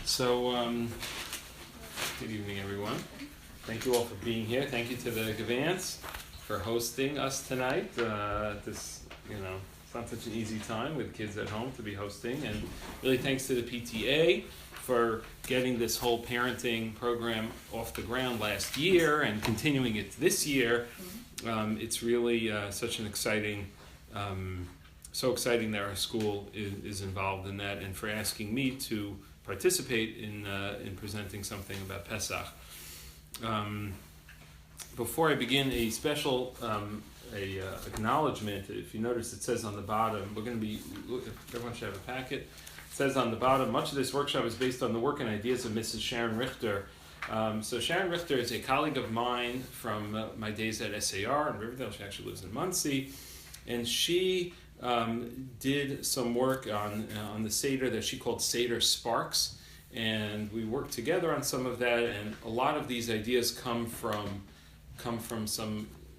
Good evening, everyone. Thank you all for being here. Thank you to the Gavants for hosting us tonight. It's not such an easy time with kids at home to be hosting. And really thanks to the PTA for getting this whole parenting program off the ground last year and continuing it this year. It's really such an exciting, so exciting that our school is involved in that, and for asking me to participate in presenting something about Pesach. Before I begin, a special acknowledgement. If you notice, it says on the bottom, everyone should have a packet. It says on the bottom, much of this workshop is based on the work and ideas of Mrs. Sharon Richter. So Sharon Richter is a colleague of mine from my days at SAR in Riverdale. She actually lives in Muncie, and she did some work on the Seder that she called Seder Sparks, and we worked together on some of that. And a lot of these ideas come from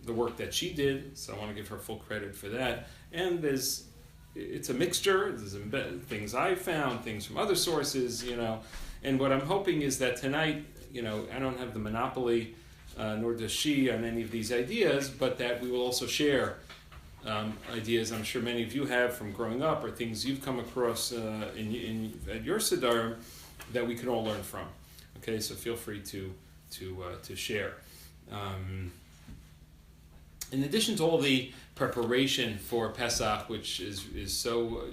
the work that she did. So I want to give her full credit for that. And it's a mixture. There's things I found, things from other sources, And what I'm hoping is that tonight, I don't have the monopoly, nor does she, on any of these ideas, but that we will also share ideas I'm sure many of you have from growing up, or things you've come across at your Seder that we can all learn from. Okay, so feel free to share. In addition to all the preparation for Pesach, which is so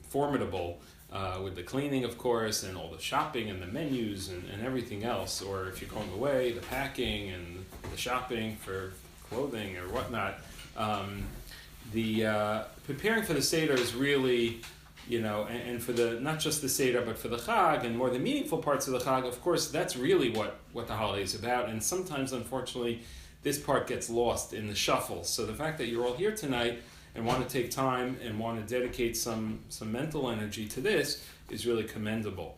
formidable, with the cleaning, of course, and all the shopping and the menus and everything else, or if you're going away, the packing and the shopping for clothing or whatnot, the preparing for the Seder is really, and for the not just the Seder, but for the Chag and more the meaningful parts of the Chag, of course, that's really what the holiday is about. And sometimes, unfortunately, this part gets lost in the shuffle. So the fact that you're all here tonight and want to take time and want to dedicate some mental energy to this is really commendable.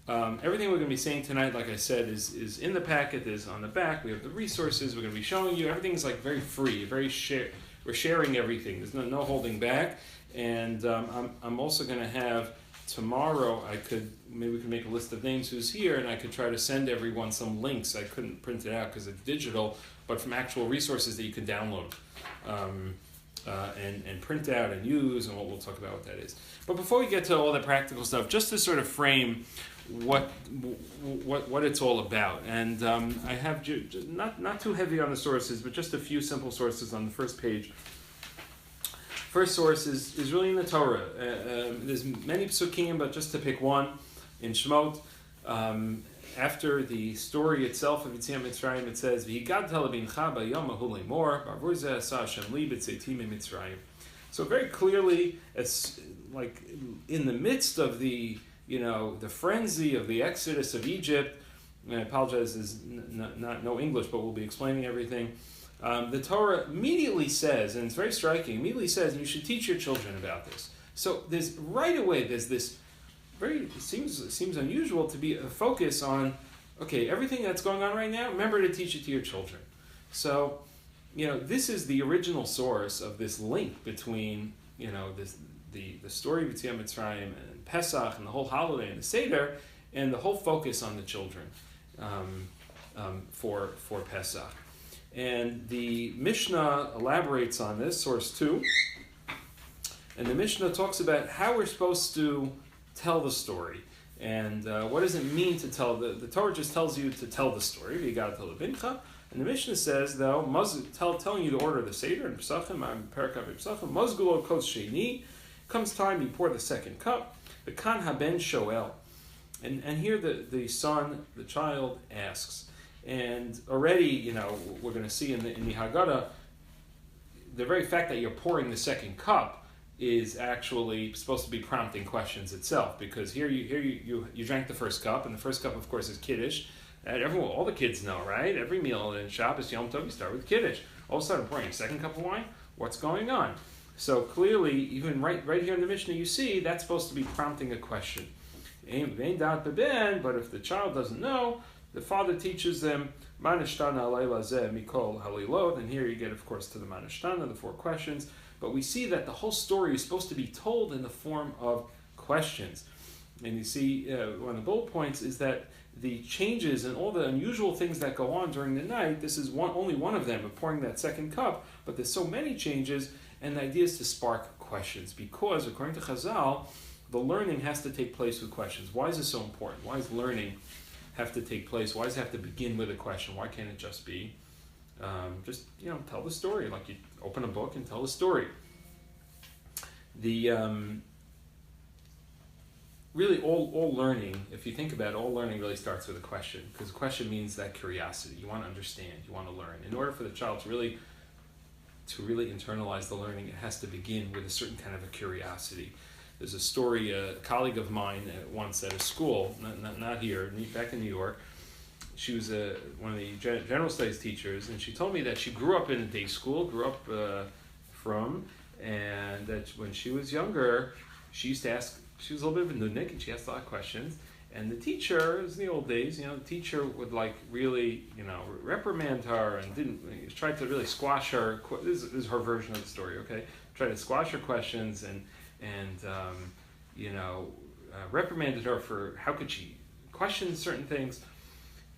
Everything we're going to be saying tonight, like I said, is in the packet, is on the back. We have the resources we're going to be showing you. Everything is like very free, we're sharing everything. There's no holding back. And I'm also going to have tomorrow, maybe we can make a list of names who's here, and I could try to send everyone some links. I couldn't print it out because it's digital, but from actual resources that you can download. And print out and use, and we'll talk about what that is. But before we get to all the practical stuff, just to sort of frame what it's all about, and I have not too heavy on the sources, but just a few simple sources on the first page. First source is really in the Torah. There's many psukim, but just to pick one, in Shemot. After the story itself of Yetziat Mitzrayim, it says, "V'higad telabincha b'yom ha'hu lemor, b'arvur zeh asa Hashem li b'tzeitim mitzrayim." So very clearly, it's like in the midst of the frenzy of the exodus of Egypt. And I apologize, is no English, but we'll be explaining everything. The Torah immediately says, and it's very striking, you should teach your children about this. So there's this. It seems unusual to be a focus on, okay, everything that's going on right now, remember to teach it to your children. So, this is the original source of this link between, the story of Yetziat Mitzrayim and Pesach and the whole holiday and the Seder, and the whole focus on the children for Pesach. And the Mishnah elaborates on this, source 2, and the Mishnah talks about how we're supposed to tell the story, and what does it mean to tell the Torah just tells you to tell the story. You got to tell the bincha, and the Mishnah says though telling you to order the Seder and Pesachim, Perakav Pesachim, Mazgulo Kos Sheni. Comes time you pour the second cup. The Kan Haben Shoel, and here the son, the child asks, and already we're going to see in the Haggadah, the very fact that you're pouring the second cup is actually supposed to be prompting questions itself, because here you drank the first cup, and the first cup, of course, is Kiddush. And all the kids know, right? Every meal in Shabbos Yom Tov, you start with Kiddush. All of a sudden, pouring a second cup of wine? What's going on? So clearly, even right here in the Mishnah, you see that's supposed to be prompting a question. But if the child doesn't know, the father teaches them Manashtana alayla zeh mikol halilot, and here you get, of course, to the Manashtana, the 4 questions. But we see that the whole story is supposed to be told in the form of questions. And you see, one of the bullet points is that the changes and all the unusual things that go on during the night, this is only one of them, of pouring that second cup, but there's so many changes, and the idea is to spark questions, because according to Chazal, the learning has to take place with questions. Why is this so important? Why does learning have to take place? Why does it have to begin with a question? Why can't it just be, tell the story, like you open a book and tell the story. Really, all learning, if you think about it, all learning really starts with a question, because a question means that curiosity. You want to understand, you want to learn. In order for the child to really internalize the learning, it has to begin with a certain kind of a curiosity. There's a story, a colleague of mine once at a school, not here, back in New York. She was one of the general studies teachers, and she told me that she grew up in a day school, and that when she was younger, she used to ask. She was a little bit of a nudnik, and she asked a lot of questions. And the teacher, it was in the old days, the teacher would really, reprimand her and tried to really squash her. This is her version of the story, okay? Tried to squash her questions and reprimanded her for how could she question certain things.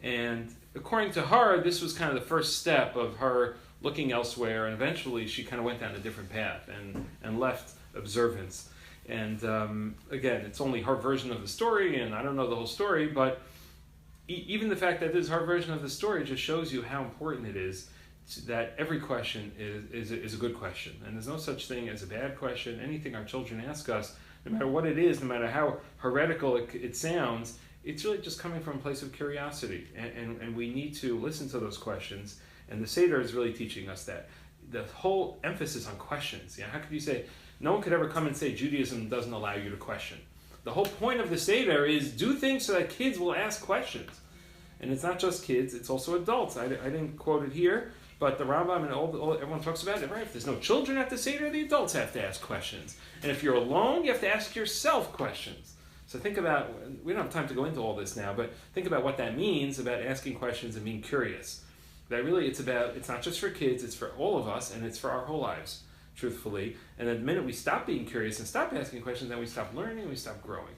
And according to her, this was kind of the first step of her looking elsewhere, and eventually she kind of went down a different path and left observance. And again, it's only her version of the story, and I don't know the whole story, but even the fact that this is her version of the story just shows you how important it is that every question is a good question. And there's no such thing as a bad question. Anything our children ask us, no matter what it is, no matter how heretical it sounds, it's really just coming from a place of curiosity. And we need to listen to those questions. And the Seder is really teaching us that. The whole emphasis on questions. How could you say, no one could ever come and say Judaism doesn't allow you to question? The whole point of the Seder is do things so that kids will ask questions. And it's not just kids, it's also adults. I didn't quote it here, but the Rambam and everyone talks about it, right? If there's no children at the Seder, the adults have to ask questions. And if you're alone, you have to ask yourself questions. So think about, we don't have time to go into all this now, but think about what that means about asking questions and being curious. That really it's not just for kids, it's for all of us, and it's for our whole lives, truthfully. And the minute we stop being curious and stop asking questions, then we stop learning and we stop growing.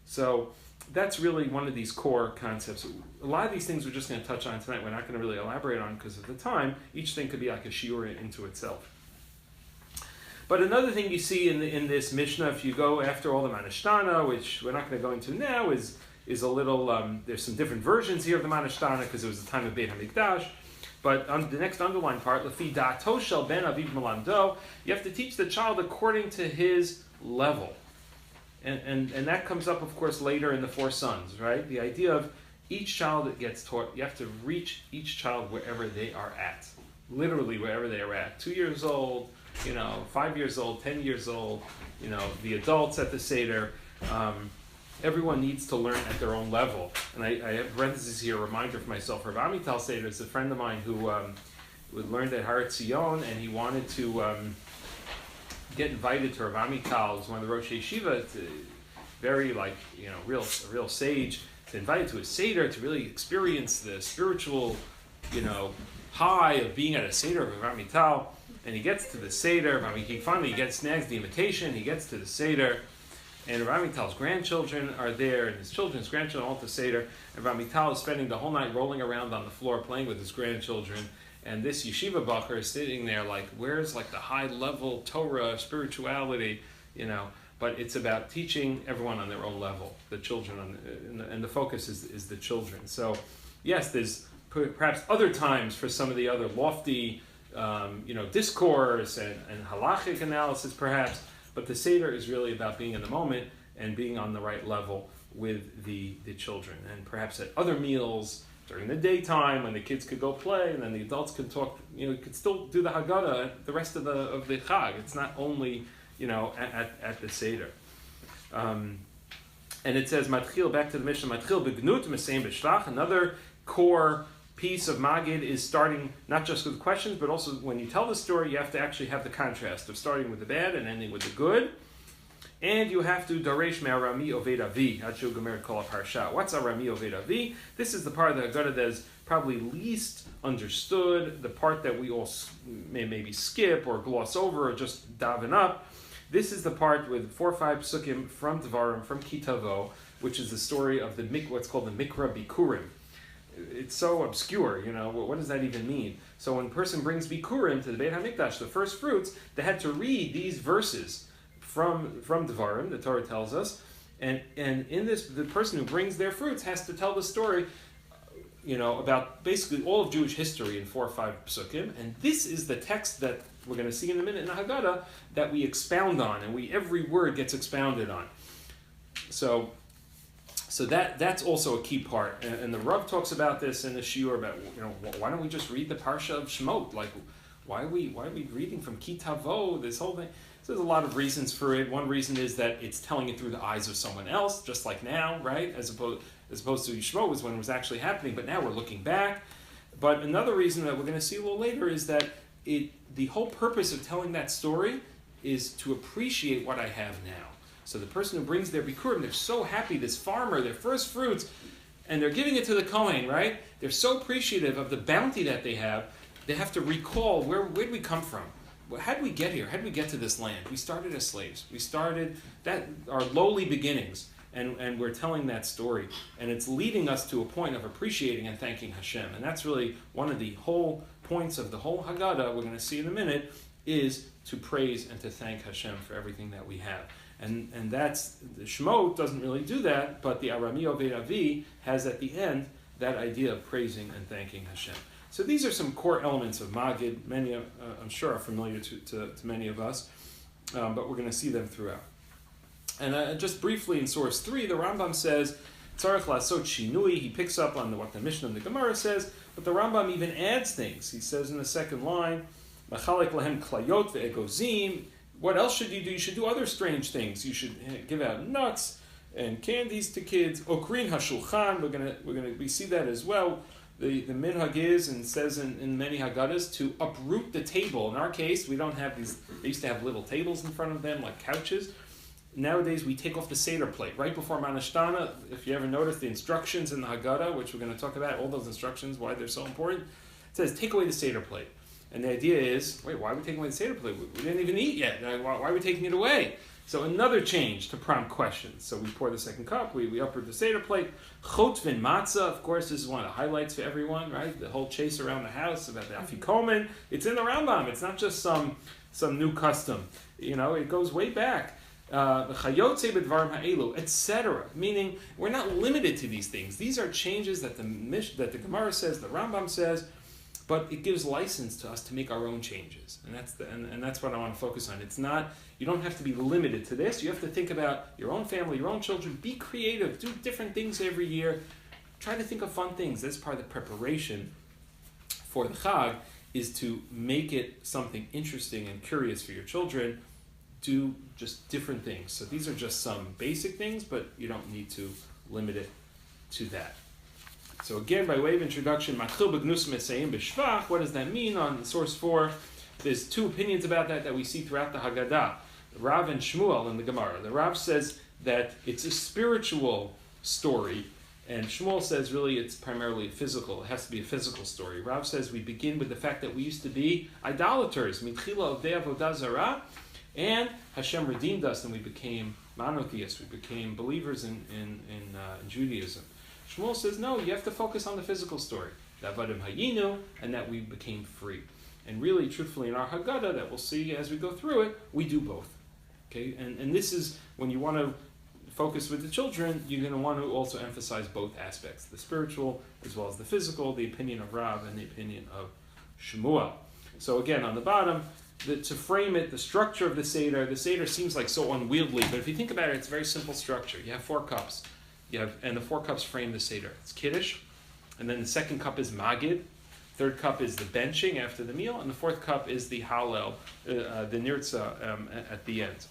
So that's really one of these core concepts. A lot of these things we're just going to touch on tonight. We're not going to really elaborate on because of the time. Each thing could be like a shiur into itself. But another thing you see in this Mishnah, if you go after all the Manashtana, which we're not going to go into now, is a little, there's some different versions here of the Manashtana because it was the time of Beit HaMikdash. But on the next underlined part, Lefi da'ato shel ben aviv melamdo, you have to teach the child according to his level. And that comes up, of course, later in the four sons, right? The idea of each child that gets taught, you have to reach each child wherever they are at. Literally wherever they are at. 2 years old, 5 years old, 10 years old, the adults at the Seder. Everyone needs to learn at their own level. And I have parentheses here, a reminder for myself. Rabbi Seder is a friend of mine who learned at Har Etzion, and he wanted to get invited to Rabbi Amital, who's one of the Rosh Yeshiva, very real sage, to invite to his Seder to really experience the spiritual, high of being at a Seder of Rabbi Amital. And he gets to the Seder. He finally snags the invitation. He gets to the Seder. And Rabbi Tal's grandchildren are there, and his children's grandchildren all at the Seder. And Rabbi Tal is spending the whole night rolling around on the floor playing with his grandchildren. And this yeshiva bacher is sitting there where's the high-level Torah, spirituality, But it's about teaching everyone on their own level, the children, and the focus is the children. So, yes, there's perhaps other times for some of the other lofty, discourse and halachic analysis, perhaps. But the Seder is really about being in the moment and being on the right level with the children. And perhaps at other meals during the daytime when the kids could go play and then the adults could talk, could still do the Haggadah the rest of the Chag. It's not only, at the Seder. And it says, Matchil, back to the Mishnah, Matchil begnut meseim b'shlach. Another core piece of Magid is starting not just with questions, but also when you tell the story, you have to actually have the contrast of starting with the bad and ending with the good. And you have to daresh me'arami oved avi, achu gomer kol harsha. What's arami oved avi? This is the part of the Haggadah that is probably least understood, the part that we all maybe skip or gloss over or just daven up. This is the part with 4 or 5 psukim from Devarim, from Kitavo, which is the story of what's called the Mikra Bikurim. It's so obscure, what does that even mean? So when a person brings Bikurim to the Beit HaMikdash, the first fruits, they had to read these verses from Devarim, the Torah tells us, and in this, the person who brings their fruits has to tell the story, about basically all of Jewish history in 4 or 5 psukim, and this is the text that we're going to see in a minute in the Haggadah that we expound on, and every word gets expounded on. So that's also a key part, and the Rav talks about this in the Shiur about why don't we just read the Parsha of Shemot? Like why are we reading from Kitavo, this whole thing? So there's a lot of reasons for it. One reason is that it's telling it through the eyes of someone else, just like now, right? As opposed to Shemot was when it was actually happening, but now we're looking back. But another reason that we're going to see a little later is that the whole purpose of telling that story is to appreciate what I have now. So the person who brings their bikurim, they're so happy, this farmer, their first fruits, and they're giving it to the Kohen, right? They're so appreciative of the bounty that they have to recall, where did we come from? How did we get here? How did we get to this land? We started as slaves. We started our lowly beginnings, and we're telling that story. And it's leading us to a point of appreciating and thanking Hashem. And that's really one of the whole points of the whole Haggadah, we're going to see in a minute, is to praise and to thank Hashem for everything that we have. And that's, the Shemot doesn't really do that, but the Arami Oved Avi has at the end that idea of praising and thanking Hashem. So these are some core elements of Magid. Many, I'm sure, are familiar to many of us, but we're going to see them throughout. And just briefly in source 3, the Rambam says, Tzarech lasot shinui, he picks up on what the Mishnah and the Gemara says, but the Rambam even adds things. He says in the second line, Machalek lahem klayot ve'egozim. What else should you do? You should do other strange things. You should give out nuts and candies to kids. Okrin hashulchan, we see that as well. The minhag is, and says in many Haggadahs, to uproot the table. In our case, we don't have these, they used to have little tables in front of them, like couches. Nowadays, we take off the Seder plate. Right before Manashtana, if you ever notice the instructions in the Haggadah, which we're going to talk about, all those instructions, why they're so important, it says, take away the Seder plate. And the idea is, wait, why are we taking away the Seder plate? We didn't even eat yet. Why are we taking it away? So another change to prompt questions. So we pour the second cup, we uproot the Seder plate. Chotvin matzah, of course, this is one of the highlights for everyone, right? The whole chase around the house about the afikomen. It's in the Rambam. It's not just some new custom. It goes way back. Chayotze b'dvarim ha'elu, etc. Meaning, we're not limited to these things. These are changes that the Gemara says, the Rambam says, but it gives license to us to make our own changes, and that's what I want to focus on. It's not, you don't have to be limited to this. You have to think about your own family, your own children. Be creative. Do different things every year. Try to think of fun things. That's part of the preparation for the Chag, is to make it something interesting and curious for your children. Do just different things. So these are just some basic things, but you don't need to limit it to that. So again, by way of introduction, what does that mean on source 4? There's 2 opinions about that we see throughout the Haggadah. Rav and Shmuel in the Gemara. The Rav says that it's a spiritual story, and Shmuel says really it's primarily physical. It has to be a physical story. Rav says we begin with the fact that we used to be idolaters, mitchila ovdei avodah zarah, and Hashem redeemed us, and we became monotheists. We became believers in Judaism. Shmuel says, no, you have to focus on the physical story. Davadim hayinu, and that we became free. And really, truthfully, in our Haggadah, that we'll see as we go through it, we do both. Okay, and this is, when you want to focus with the children, you're going to want to also emphasize both aspects, the spiritual as well as the physical, the opinion of Rav and the opinion of Shmuel. So again, on the bottom, to frame it, the structure of the Seder seems like so unwieldy, but if you think about it, it's a very simple structure. You have 4 cups. And the 4 cups frame the Seder. It's Kiddush, and then the second cup is Magid, third cup is the benching after the meal, and the 4th cup is the Hallel, the Nirtza at the end.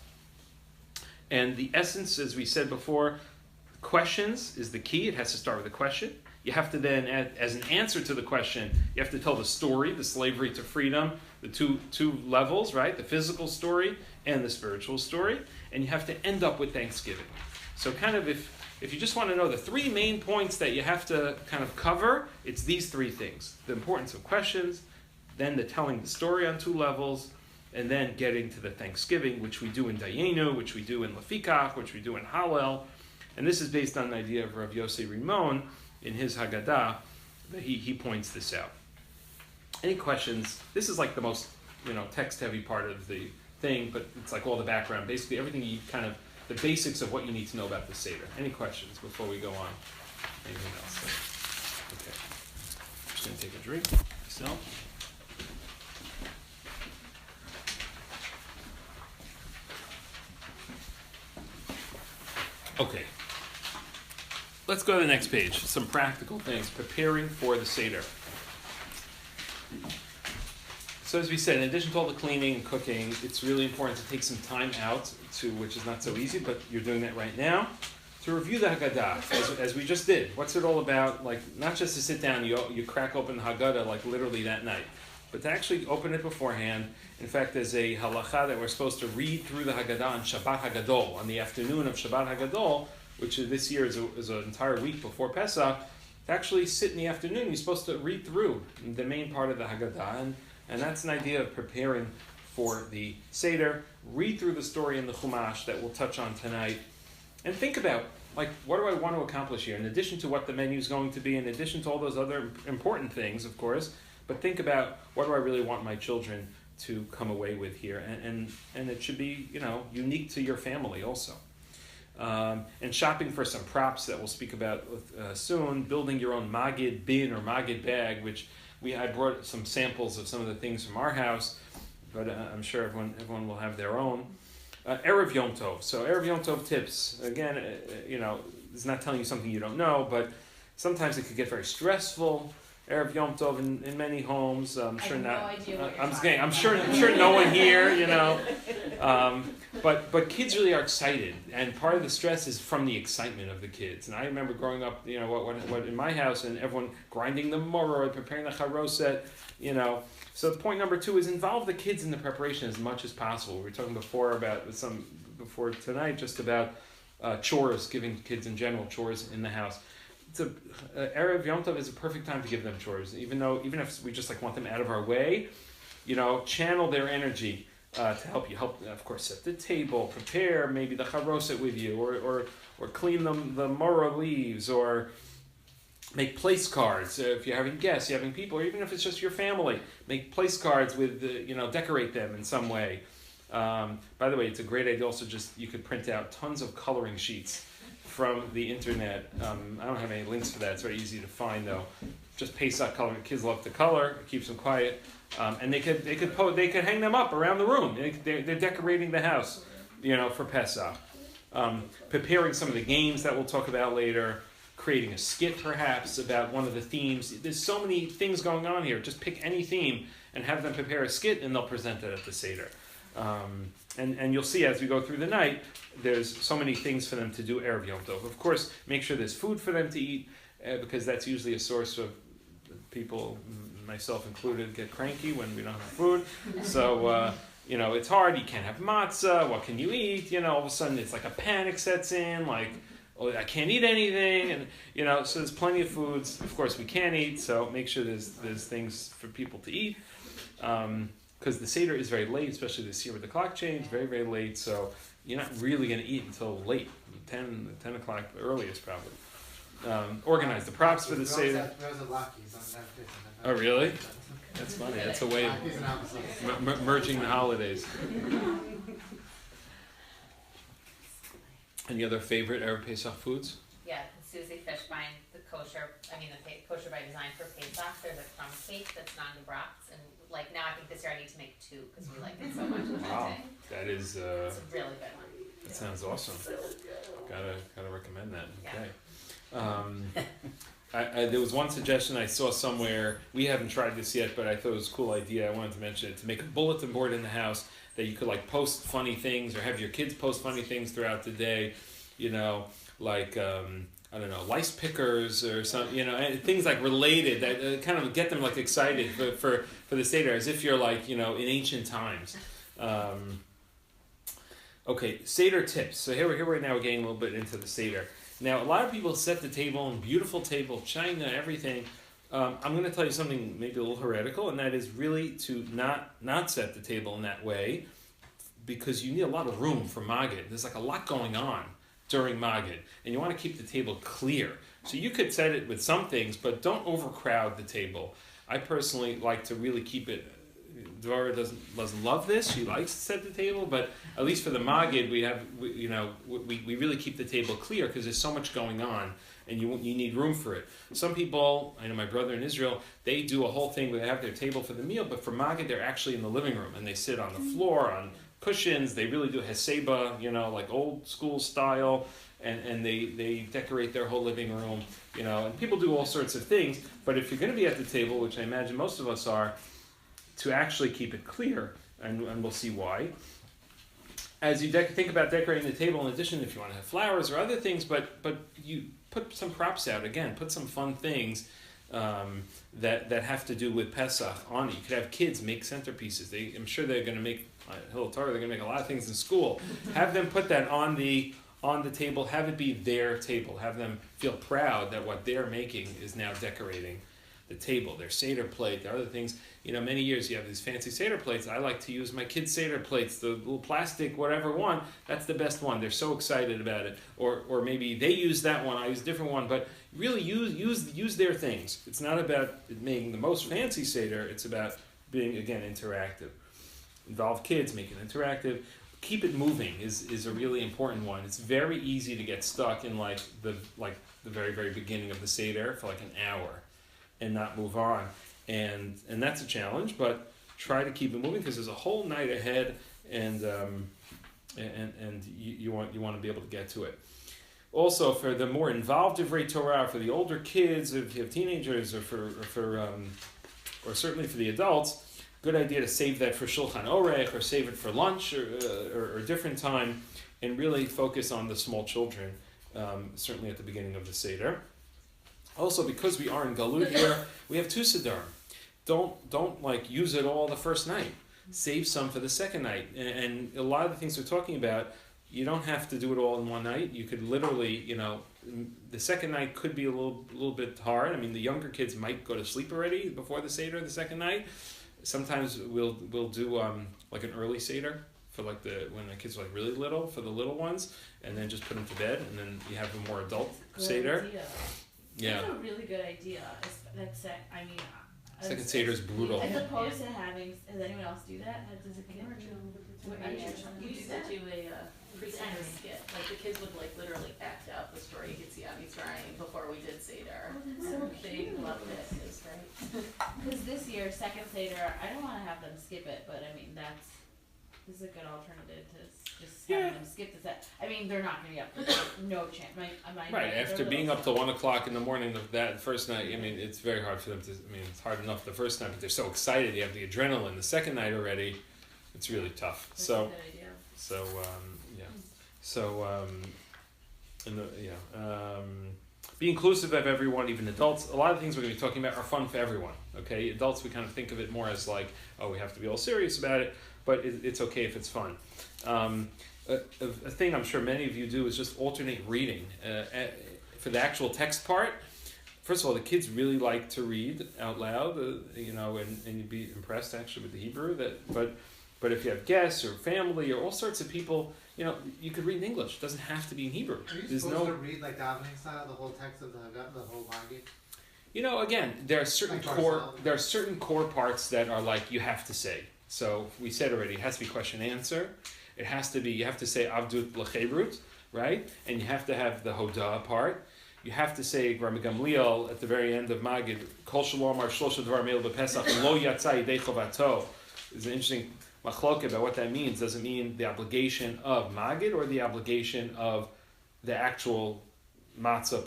And the essence, as we said before, questions is the key. It has to start with a question. You have to then, as an answer to the question, you have to tell the story, the slavery to freedom, the two levels, right? The physical story and the spiritual story. And you have to end up with Thanksgiving. So kind of if you just want to know the 3 main points that you have to kind of cover, it's these 3 things. The importance of questions, then the telling the story on 2 levels, and then getting to the Thanksgiving, which we do in Dayenu, which we do in Lefikach, which we do in Hallel. And this is based on the idea of Rav Yossi Rimon in his Haggadah, that he points this out. Any questions? This is like the most text-heavy part of the thing, but it's like all the background. Basically, everything the basics of what you need to know about the Seder. Any questions before we go on? Anything else? Okay. Just going to take a drink myself. Okay. Let's go to the next page. Some practical things. Preparing for the Seder. So as we said, in addition to all the cleaning and cooking, it's really important to take some time out, which is not so easy, but you're doing that right now, to review the Haggadah, as we just did. What's it all about? Like, not just to sit down, you crack open the Haggadah, like literally that night, but to actually open it beforehand. In fact, there's a halacha that we're supposed to read through the Haggadah on Shabbat Hagadol, on the afternoon of Shabbat Hagadol, which this year is an entire week before Pesach. To actually sit in the afternoon, you're supposed to read through the main part of the Haggadah, and that's an idea of preparing for the Seder. Read through the story in the Chumash that we'll touch on tonight, and think about, like, what do I want to accomplish here? In addition to what the menu is going to be, in addition to all those other important things, of course, but think about, what do I really want my children to come away with here? And it should be, unique to your family also. And shopping for some props that we'll speak about soon. Building your own Magid bin or Magid bag, which I brought some samples of some of the things from our house, but I'm sure everyone will have their own. Erev Yom Tov. So Erev Yom Tov tips. Again, it's not telling you something you don't know, but sometimes it could get very stressful. Erev Yom Tov in many homes. I'm sure not. No idea what I'm sure no one here. But kids really are excited, and part of the stress is from the excitement of the kids. And I remember growing up, what in my house, and everyone grinding the moror, preparing the charoset, So point number 2 is involve the kids in the preparation as much as possible. We were talking before tonight, just about chores, giving kids in general chores in the house. Erev Yom Tov is a perfect time to give them chores, even if we just want them out of our way, channel their energy to help you. Of course, set the table, prepare maybe the charoset with you, or clean the morah leaves, or make place cards if you're having guests, you're having people, or even if it's just your family, make place cards with decorate them in some way. By the way, it's a great idea. Also, you could print out tons of coloring sheets from the internet. I don't have any links for that. It's very easy to find though. Just Pesach color. Kids love to color. It keeps them quiet, and they could hang them up around the room. They're decorating the house, for Pesach. Preparing some of the games that we'll talk about later. Creating a skit perhaps about one of the themes. There's so many things going on here. Just pick any theme and have them prepare a skit, and they'll present it at the Seder. And you'll see as we go through the night, there's so many things for them to do Erev Yom Tov. Of course, make sure there's food for them to eat, because that's usually a source of people, myself included, get cranky when we don't have food. So, it's hard. You can't have matzah. What can you eat? All of a sudden it's like a panic sets in, like, oh, I can't eat anything. And, so there's plenty of foods. Of course, we can't eat, so make sure there's things for people to eat. Because the Seder is very late, especially this year with the clock change, very, very late. So you're not really going to eat until late, 10 o'clock earliest probably. Organize the props for the Seder. Oh, really? That's funny. That's a way of merging the holidays. Any other favorite Erev Pesach foods? Yeah, Susie Fishbein, the kosher by design for Pesach. There's a crumb cake that's non-gebrats, and now I think this year I need to make 2 because we like it so much. Wow, that is. It's a really good one. That sounds awesome. Gotta recommend that. Yeah. Okay. There was one suggestion I saw somewhere. We haven't tried this yet, but I thought it was a cool idea. I wanted to mention it, to make a bulletin board in the house that you could post funny things, or have your kids post funny things throughout the day, I don't know, lice pickers or some, and things related that kind of get them excited for the Seder, as if you're in ancient times. Okay, Seder tips. So here right now we're getting a little bit into the Seder. Now, a lot of people set the table, and beautiful table, china, everything, I'm going to tell you something maybe a little heretical, and that is really to not set the table in that way, because you need a lot of room for Magid. There's like a lot going on during Magid, and you want to keep the table clear. So you could set it with some things, but don't overcrowd the table. I personally like to really keep it. Dvara doesn't love this. She likes to set the table, but at least for the Magid, we really keep the table clear because there's so much going on, and you need room for it. Some people, I know my brother in Israel, they do a whole thing where they have their table for the meal, but for Magid, they're actually in the living room, and they sit on the floor, on cushions. They really do heseba, like old school style, and they decorate their whole living room, and people do all sorts of things. But if you're going to be at the table, which I imagine most of us are, to actually keep it clear, and we'll see why. As you think about decorating the table, in addition, if you want to have flowers or other things, but you put some props out again, put some fun things that have to do with Pesach on it. You could have kids make centerpieces. I'm sure they're going to make Hill Torah. They're going to make a lot of things in school. Have them put that on the table. Have it be their table. Have them feel proud that what they're making is now decorating the table. Their Seder plate, there are other things. Many years you have these fancy Seder plates. I like to use my kids' Seder plates, the little plastic, whatever one. That's the best one. They're so excited about it. Or maybe they use that one, I use a different one. But really use their things. It's not about making the most fancy Seder. It's about being, again, interactive. Involve kids, make it interactive. Keep it moving is a really important one. It's very easy to get stuck in the very, very beginning of the Seder for an hour and not move on. And that's a challenge, but try to keep it moving because there's a whole night ahead, and you want to be able to get to it. Also, for the more involved Divrei Torah, for the older kids, if you have teenagers, or or certainly for the adults, good idea to save that for Shulchan Orech, or save it for lunch, or a different time, and really focus on the small children, certainly at the beginning of the Seder. Also, because we are in Galut here, we have two Sederim. Don't use it all the first night. Save some for the second night. And a lot of the things we're talking about, you don't have to do it all in one night. You could literally, the second night could be a little bit hard. I mean, the younger kids might go to sleep already before the Seder the second night. Sometimes we'll do an early Seder for when the kids are really little, for the little ones, and then just put them to bed, and then you have a more adult Seder. Idea. Yeah. That's a really good idea. Second Seder is brutal. As opposed to having, does anyone else do that? Does a kid? We used to do a pre-Seder skit. The kids would literally act out the story. You could see Abby's crying before we did Seder. So They loved it. It was great. Because this year, second Seder, I don't want to have them skip it, but this is a good alternative to just having them skip the set. I mean, they're not going to be up for no chance. Right, after being up till 1 o'clock in the morning of that first night, it's very hard for them to, it's hard enough the first night, but they're so excited, you have the adrenaline. The second night already, it's really tough. That's a good idea. Be inclusive of everyone, even adults. A lot of things we're going to be talking about are fun for everyone, okay? Adults, we kind of think of it more as we have to be all serious about it, but it's okay if it's fun. A thing I'm sure many of you do is just alternate reading. For the actual text part, first of all, the kids really like to read out loud, and you'd be impressed actually with the Hebrew. But if you have guests or family or all sorts of people, you could read in English. It doesn't have to be in Hebrew. Are you supposed to read davening style, the whole text of the whole Magid? Again, there are certain core parts that are you have to say. So we said already, it has to be question answer. It has to be, you have to say Avdut L'Chebrut, right? And you have to have the Hodah part. You have to say Rabbi Gamliel at the very end of Magid, Kol Shalom Ar Shlosha Dvar Meil B'Pesach Lo Yatzai Yidei Chovato. There's an interesting machlok about what that means. Does it mean the obligation of Magid or the obligation of the actual matzah,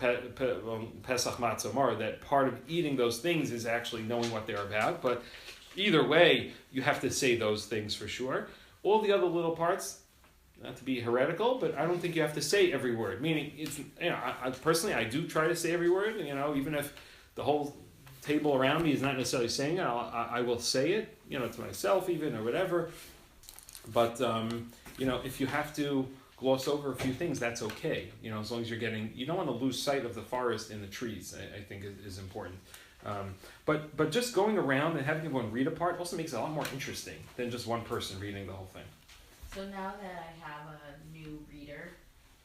Pesach matzah mar? That part of eating those things is actually knowing what they're about. But either way, you have to say those things for sure. All the other little parts, not to be heretical, but I don't think you have to say every word. Meaning, I personally, I do try to say every word. Even if the whole table around me is not necessarily saying it, I will say it. To myself even or whatever. But if you have to gloss over a few things, that's okay. As long as you don't want to lose sight of the forest and the trees. I think is important. But just going around and having everyone read a part also makes it a lot more interesting than just one person reading the whole thing. So now that I have a new reader,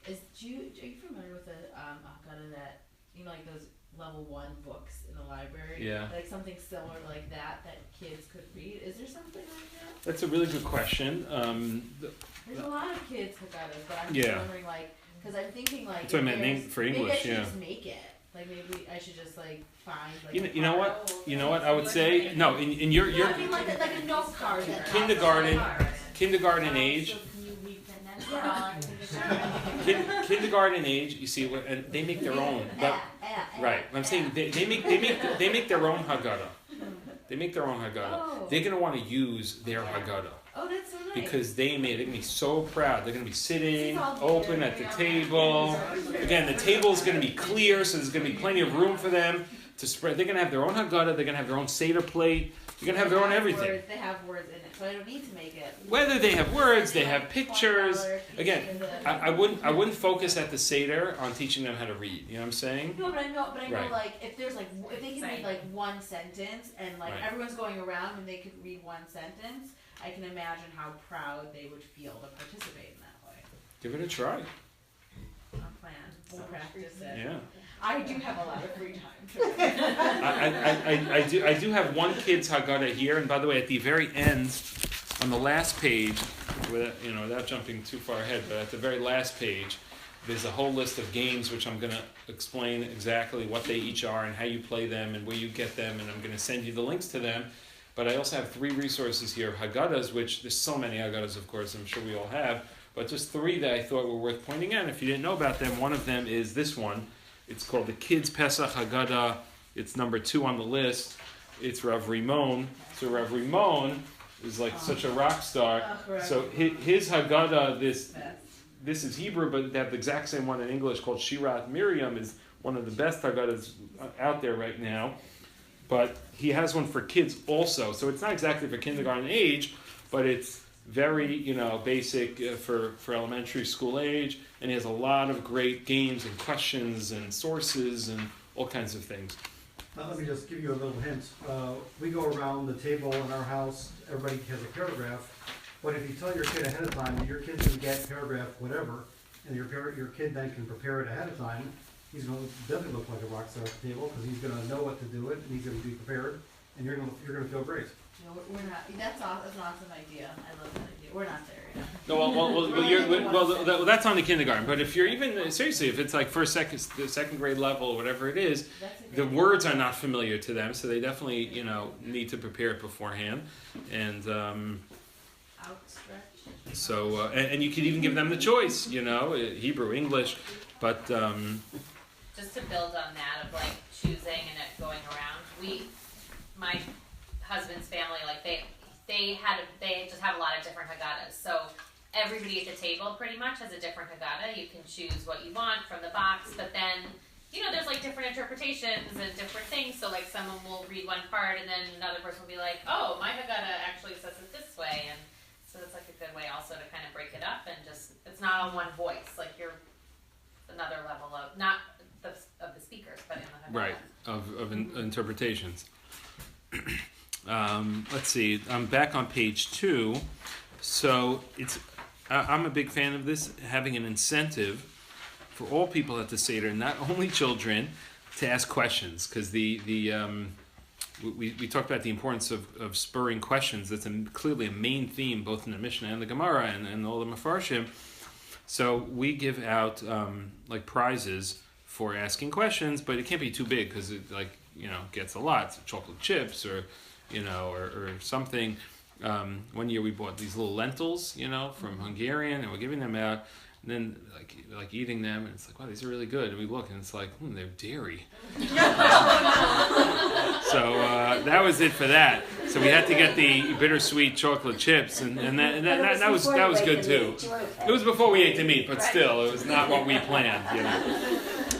are you familiar with the Haggadah that, like those level 1 books in the library? Yeah. Like something similar like that kids could read? Is there something like that? That's a really good question. There's a lot of kids Haggadahs, but I'm Yeah. just wondering, because I'm thinking That's what I meant for maybe I English, should yeah. just make it. Like maybe I should just find You know what? You know what I would say? No, in your No, I mean like a note card. kindergarten age. So can you read that? Kindergarten age, you see, and they make their own. But, right, I'm saying they make their own Haggadah. They make their own Haggadah. Oh. They're gonna want to use their Haggadah Oh, that's so nice. because they're gonna be so proud. They're gonna be sitting This is all open at the table. Again, the table is gonna be clear, so there's gonna be plenty of room for them to spread. They're gonna have their own Haggadah. They're gonna have their own Seder plate. They're gonna have their own everything. They have words in it, so I don't need to make it. Whether they have words, they have pictures. Again, I wouldn't focus at the Seder on teaching them how to read. You know what I'm saying? No, but I know, Right. if there's if they can read one sentence and Right. everyone's going around and they could read one sentence, I can imagine how proud they would feel to participate in that way. Give it a try. I'll plan. We'll practice it. Yeah. I do have a lot of free time. I do have one kid's Haggadah here, and by the way, at the very end, on the last page, without jumping too far ahead, but at the very last page, there's a whole list of games which I'm going to explain exactly what they each are and how you play them and where you get them, and I'm going to send you the links to them. But I also have 3 resources here of Haggadahs, which there's so many Haggadahs, of course, I'm sure we all have, but just 3 that I thought were worth pointing out. If you didn't know about them, one of them is this one. It's called the Kids Pesach Haggadah. It's number 2 on the list. It's Rav Rimon. So Rav Rimon is like such a rock star. So his Haggadah, this is Hebrew, but they have the exact same one in English called Shirat Miriam, is one of the best Haggadahs out there right now. But he has one for kids also. So it's not exactly for kindergarten age, but it's very, basic for elementary school age. And he has a lot of great games and questions and sources and all kinds of things. Let me just give you a little hint. We go around the table in our house, everybody has a paragraph, but if you tell your kid ahead of time that your kid's going to get paragraph whatever, and your kid then can prepare it ahead of time, he's going to definitely look like a rock star at the table because he's going to know what to do it, and he's going to be prepared, and you're going to feel great. No, we're not. That's an awesome idea. I love that idea. We're not there yet. No, well, that's on the kindergarten. But if you're even seriously, if it's like second grade level, or whatever it is, the words are not familiar to them, so they definitely need to prepare it beforehand. And Outstretch. so and you could even give them the choice, Hebrew, English, but Just to build on that of choosing and it going around, my husband's family, they just have a lot of different Haggadahs. So everybody at the table pretty much has a different Haggadah. You can choose what you want from the box, but then there's different interpretations and different things. So someone will read one part and then another person will be like, oh, my Haggadah actually says it this way, and so it's a good way also to kind of break it up and just it's not on one voice. You're another level of not of the speakers, but in the Haggadah. right of interpretations. Let's see. I'm back on page 2. So I'm a big fan of this, having an incentive for all people at the Seder, not only children, to ask questions, because we talked about the importance of spurring questions. That's clearly a main theme both in the Mishnah and the Gemara and all the Mefarshim. So we give out prizes for asking questions, but it can't be too big because it gets a lot. So chocolate chips or something. One year we bought these little lentils, from Hungarian, and we're giving them out. And then, eating them, and it's wow, these are really good. And we look, and it's they're dairy. So that was it for that. So we had to get the bittersweet chocolate chips, and that was good too. It was before we ate the meat, but still, it was not what we planned.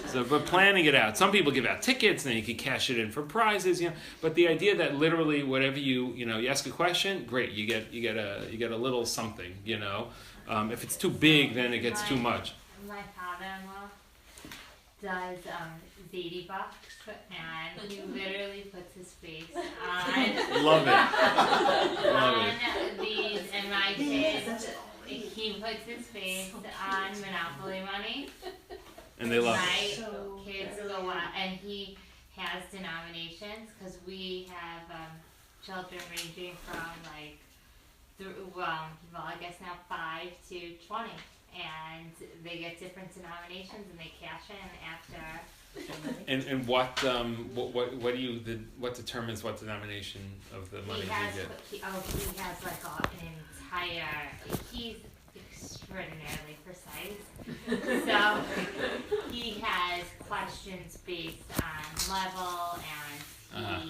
So, but planning it out. Some people give out tickets, and then you can cash it in for prizes. But the idea that literally whatever you ask a question, great, you get a little something. If it's too big, then it gets too much. My father-in-law, does Zadie box, and he literally puts his face on Love it. Love on it. these, and my kids, he puts his face on Monopoly money. And they love My it. kids go on, and he has denominations because we have children ranging from like, well, I guess now 5 to 20, and they get different denominations and they cash in after. And what do you what determines what denomination of the money He has, you get? he has like an entire. He's extraordinarily precise. So he has questions based on level, and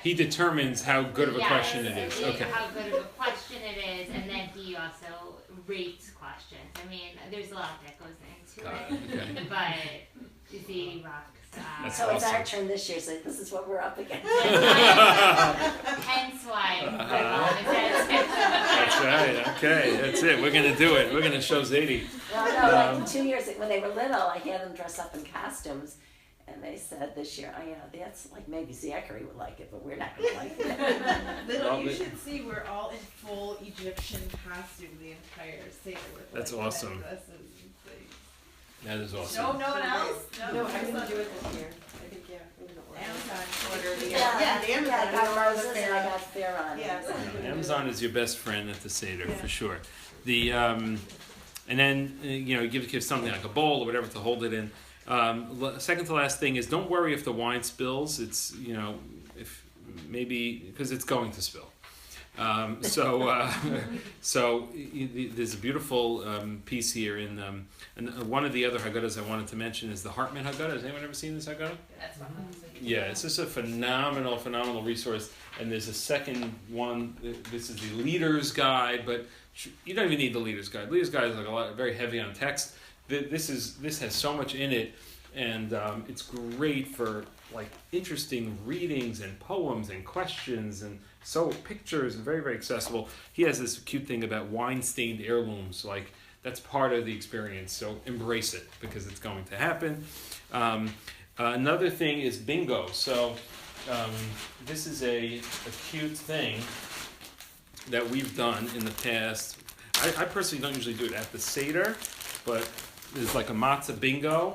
He determines how good of a yes, question it is. Okay. How good of a question it is, and then he also rates questions. I mean, there's a lot that goes into it, Okay. but Zadie rocks. That's So it's our awesome. turn this year, so this is what we're up against. Hence why. That's right. Okay, that's it. We're gonna do it. We're gonna show Zadie. Well, no, like 2 years when they were little, I had them dress up in costumes, and they said this year, that's like maybe Zachary would like it, but we're not gonna like it. Well, You they- should see we're all in full Egyptian costume the entire Seder with That's like, awesome. headdresses and things. That is No, awesome. no one else? No, I didn't do it this year. I think, yeah, I'm gonna order. Amazon order the Yeah, the yeah, Amazon. I got order the Moses and I Pharaoh. got Pharaoh. Yeah. Yeah, Amazon is your best friend at the Seder Yeah. for sure. The and then you give the kids something like a bowl or whatever to hold it in. Second to last thing is don't worry if the wine spills. It's if maybe because it's going to spill. There's a beautiful piece here in and one of the other Haggadahs I wanted to mention is the Hartman Haggadah. Has anyone ever seen this Haggadah? That's what I'm saying. Yeah, it's just a phenomenal resource. And there's a second one. This is the Leader's Guide, but you don't even need the Leader's Guide. Leader's Guide is like very heavy on text. This has so much in it, and it's great for like interesting readings and poems and questions and so pictures and very accessible. He has this cute thing about wine-stained heirlooms, like that's part of the experience. So embrace it because it's going to happen. Another thing is bingo. So this is a cute thing that we've done in the past. I personally don't usually do it at the Seder, but there's like a matzah bingo,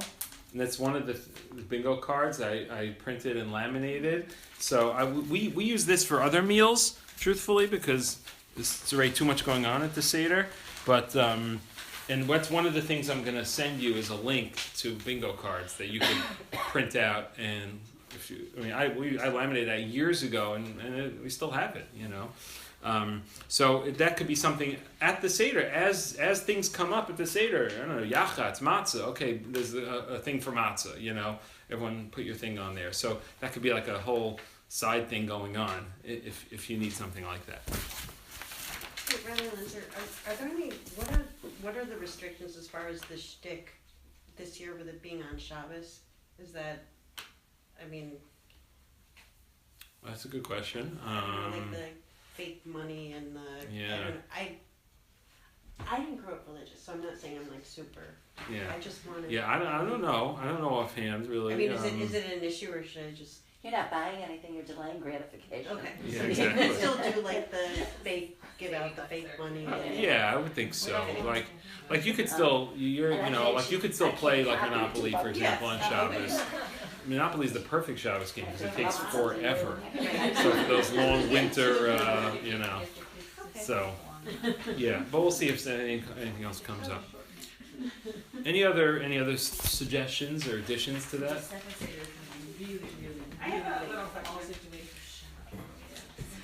and that's one of the bingo cards I printed and laminated. So we use this for other meals, truthfully, because there's already too much going on at the Seder. But and what's one of the things I'm going to send you is a link to bingo cards that you can print out. And I laminated that years ago, and we still have it, So that could be something at the Seder as things come up at the Seder. I don't know, yachatz, matzah. Okay, there's a thing for matzah. Everyone put your thing on there. So that could be like a whole side thing going on if you need something like that. Hey, Rabbi Linzer, are there any, what are the restrictions as far as the shtick this year with it being on Shabbos? Is that, That's a good question. like the fake money and the, Yeah. I didn't grow up religious, so I'm not saying I'm like super. Yeah. I just wanted. Yeah, I don't know. I don't know offhand, really. Is it an issue or should I just? You're not buying anything, you're delaying gratification. Okay. Yeah, So exactly. you can still do like the fake, give out the fake money. Yeah, I would think so. Like you could still, you could still play like Monopoly, for example, on Shabbos. Monopoly is the perfect Shabbos game because it takes forever. So for those long winter, So, yeah, but we'll see if anything else comes up. Any other suggestions or additions to that? I have a little fall situation.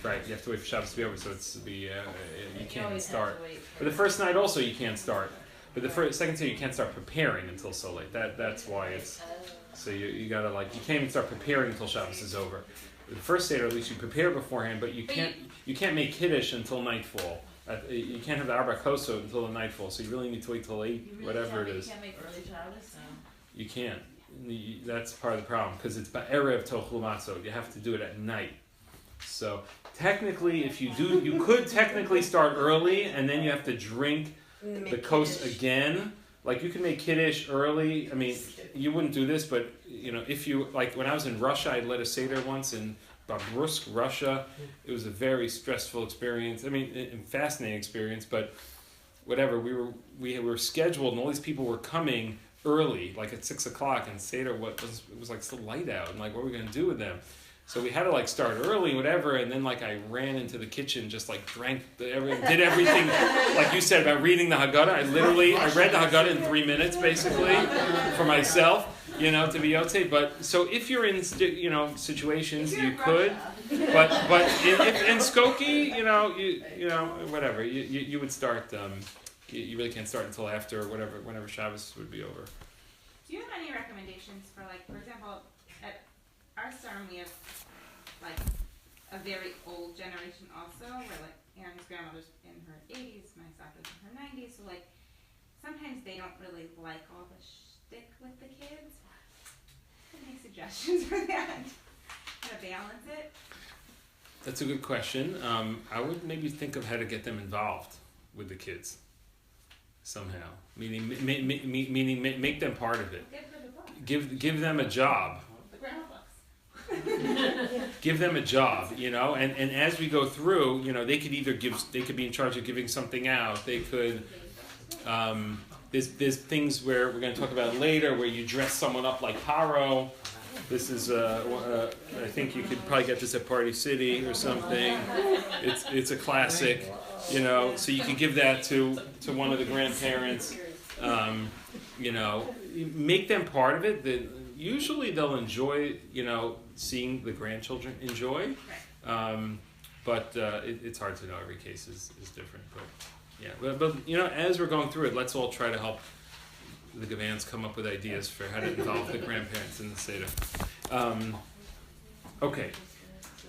Right, you have to wait for Shabbos to be over, so you can't always start. have to wait. But the first night also you can't start. But the second day you can't start preparing until so late. That's why it's. So you gotta you can't even start preparing until Shabbos is over. The first Seder, at least you prepare beforehand, but you can't make Kiddush until nightfall. You can't have the Arba Koso until the nightfall. So you really need to wait till 8, whatever it is. You can't make early Shabbos, You can't. That's part of the problem because it's Ba'erev Tochel Matzot. You have to do it at night. So technically, if you do, you could technically start early and then you have to drink the kos again. like you can make kiddush early. I mean, you wouldn't do this, but you know, if you like, when I was in Russia, I led a Seder once in Babrusk, Russia. It was a very stressful experience. I mean, a fascinating experience, but whatever. We were scheduled, and all these people were coming early, like at 6 o'clock, and Seder it was like still light out, and like what were we gonna do with them? So we had to like start early, whatever, and then like I ran into the kitchen, just like did everything, like you said about reading the Haggadah. I read the Haggadah in 3 minutes basically for myself, you know, to be Yotzei. But so if you're in situations, you could, but if in Skokie, you know whatever, you would start. You really can't start until after whenever Shabbos would be over. Do you have any recommendations for, like, for example, at our farm we have like a very old generation also, where like Aaron's grandmother's in her 80s, my Saka's in her 90s, so like sometimes they don't really like all the shtick with the kids. Any suggestions for that? How to balance it? That's a good question. I would maybe think of how to get them involved with the kids somehow. Meaning make them part of it. Give them a job. The grandma books. Give them a job, you know, and as we go through, you know, they could be in charge of giving something out. They could, there's things where we're going to talk about later where you dress someone up like Paro. This is, I think you could probably get this at Party City or something. It's a classic, you know, so you could give that to one of the grandparents, you know, make them part of it. Usually they'll enjoy, you know, seeing the grandchildren enjoy, but it's hard to know. Every case is different, but yeah. But you know, as we're going through it, let's all try to help the Gavans come up with ideas for how to involve the grandparents in the Seder. Okay,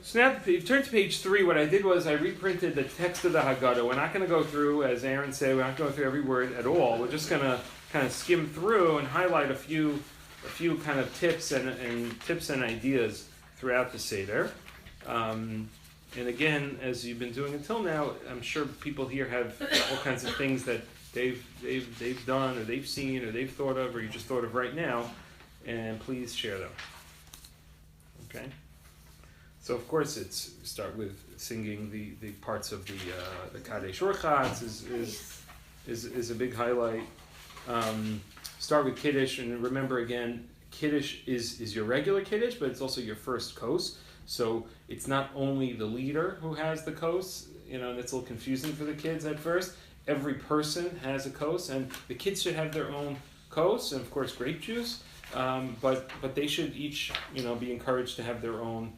so now if you turn to page 3, what I did was I reprinted the text of the Haggadah. We're not going to go through, as Aaron said, we're not going to go through every word at all. We're just going to kind of skim through and highlight a few kind of tips and ideas throughout the Seder. And again, as you've been doing until now, I'm sure people here have all kinds of things that they've done or they've seen or they've thought of or you just thought of right now, and please share them. Okay. So of course start with singing the parts of the Kadesh Orchatz is a big highlight. Start with Kiddush, and remember again, Kiddush is your regular Kiddush, but it's also your first kos. So it's not only the leader who has the kos, you know, and it's a little confusing for the kids at first. Every person has a kos, and the kids should have their own kos, and of course grape juice. But they should each, you know, be encouraged to have their own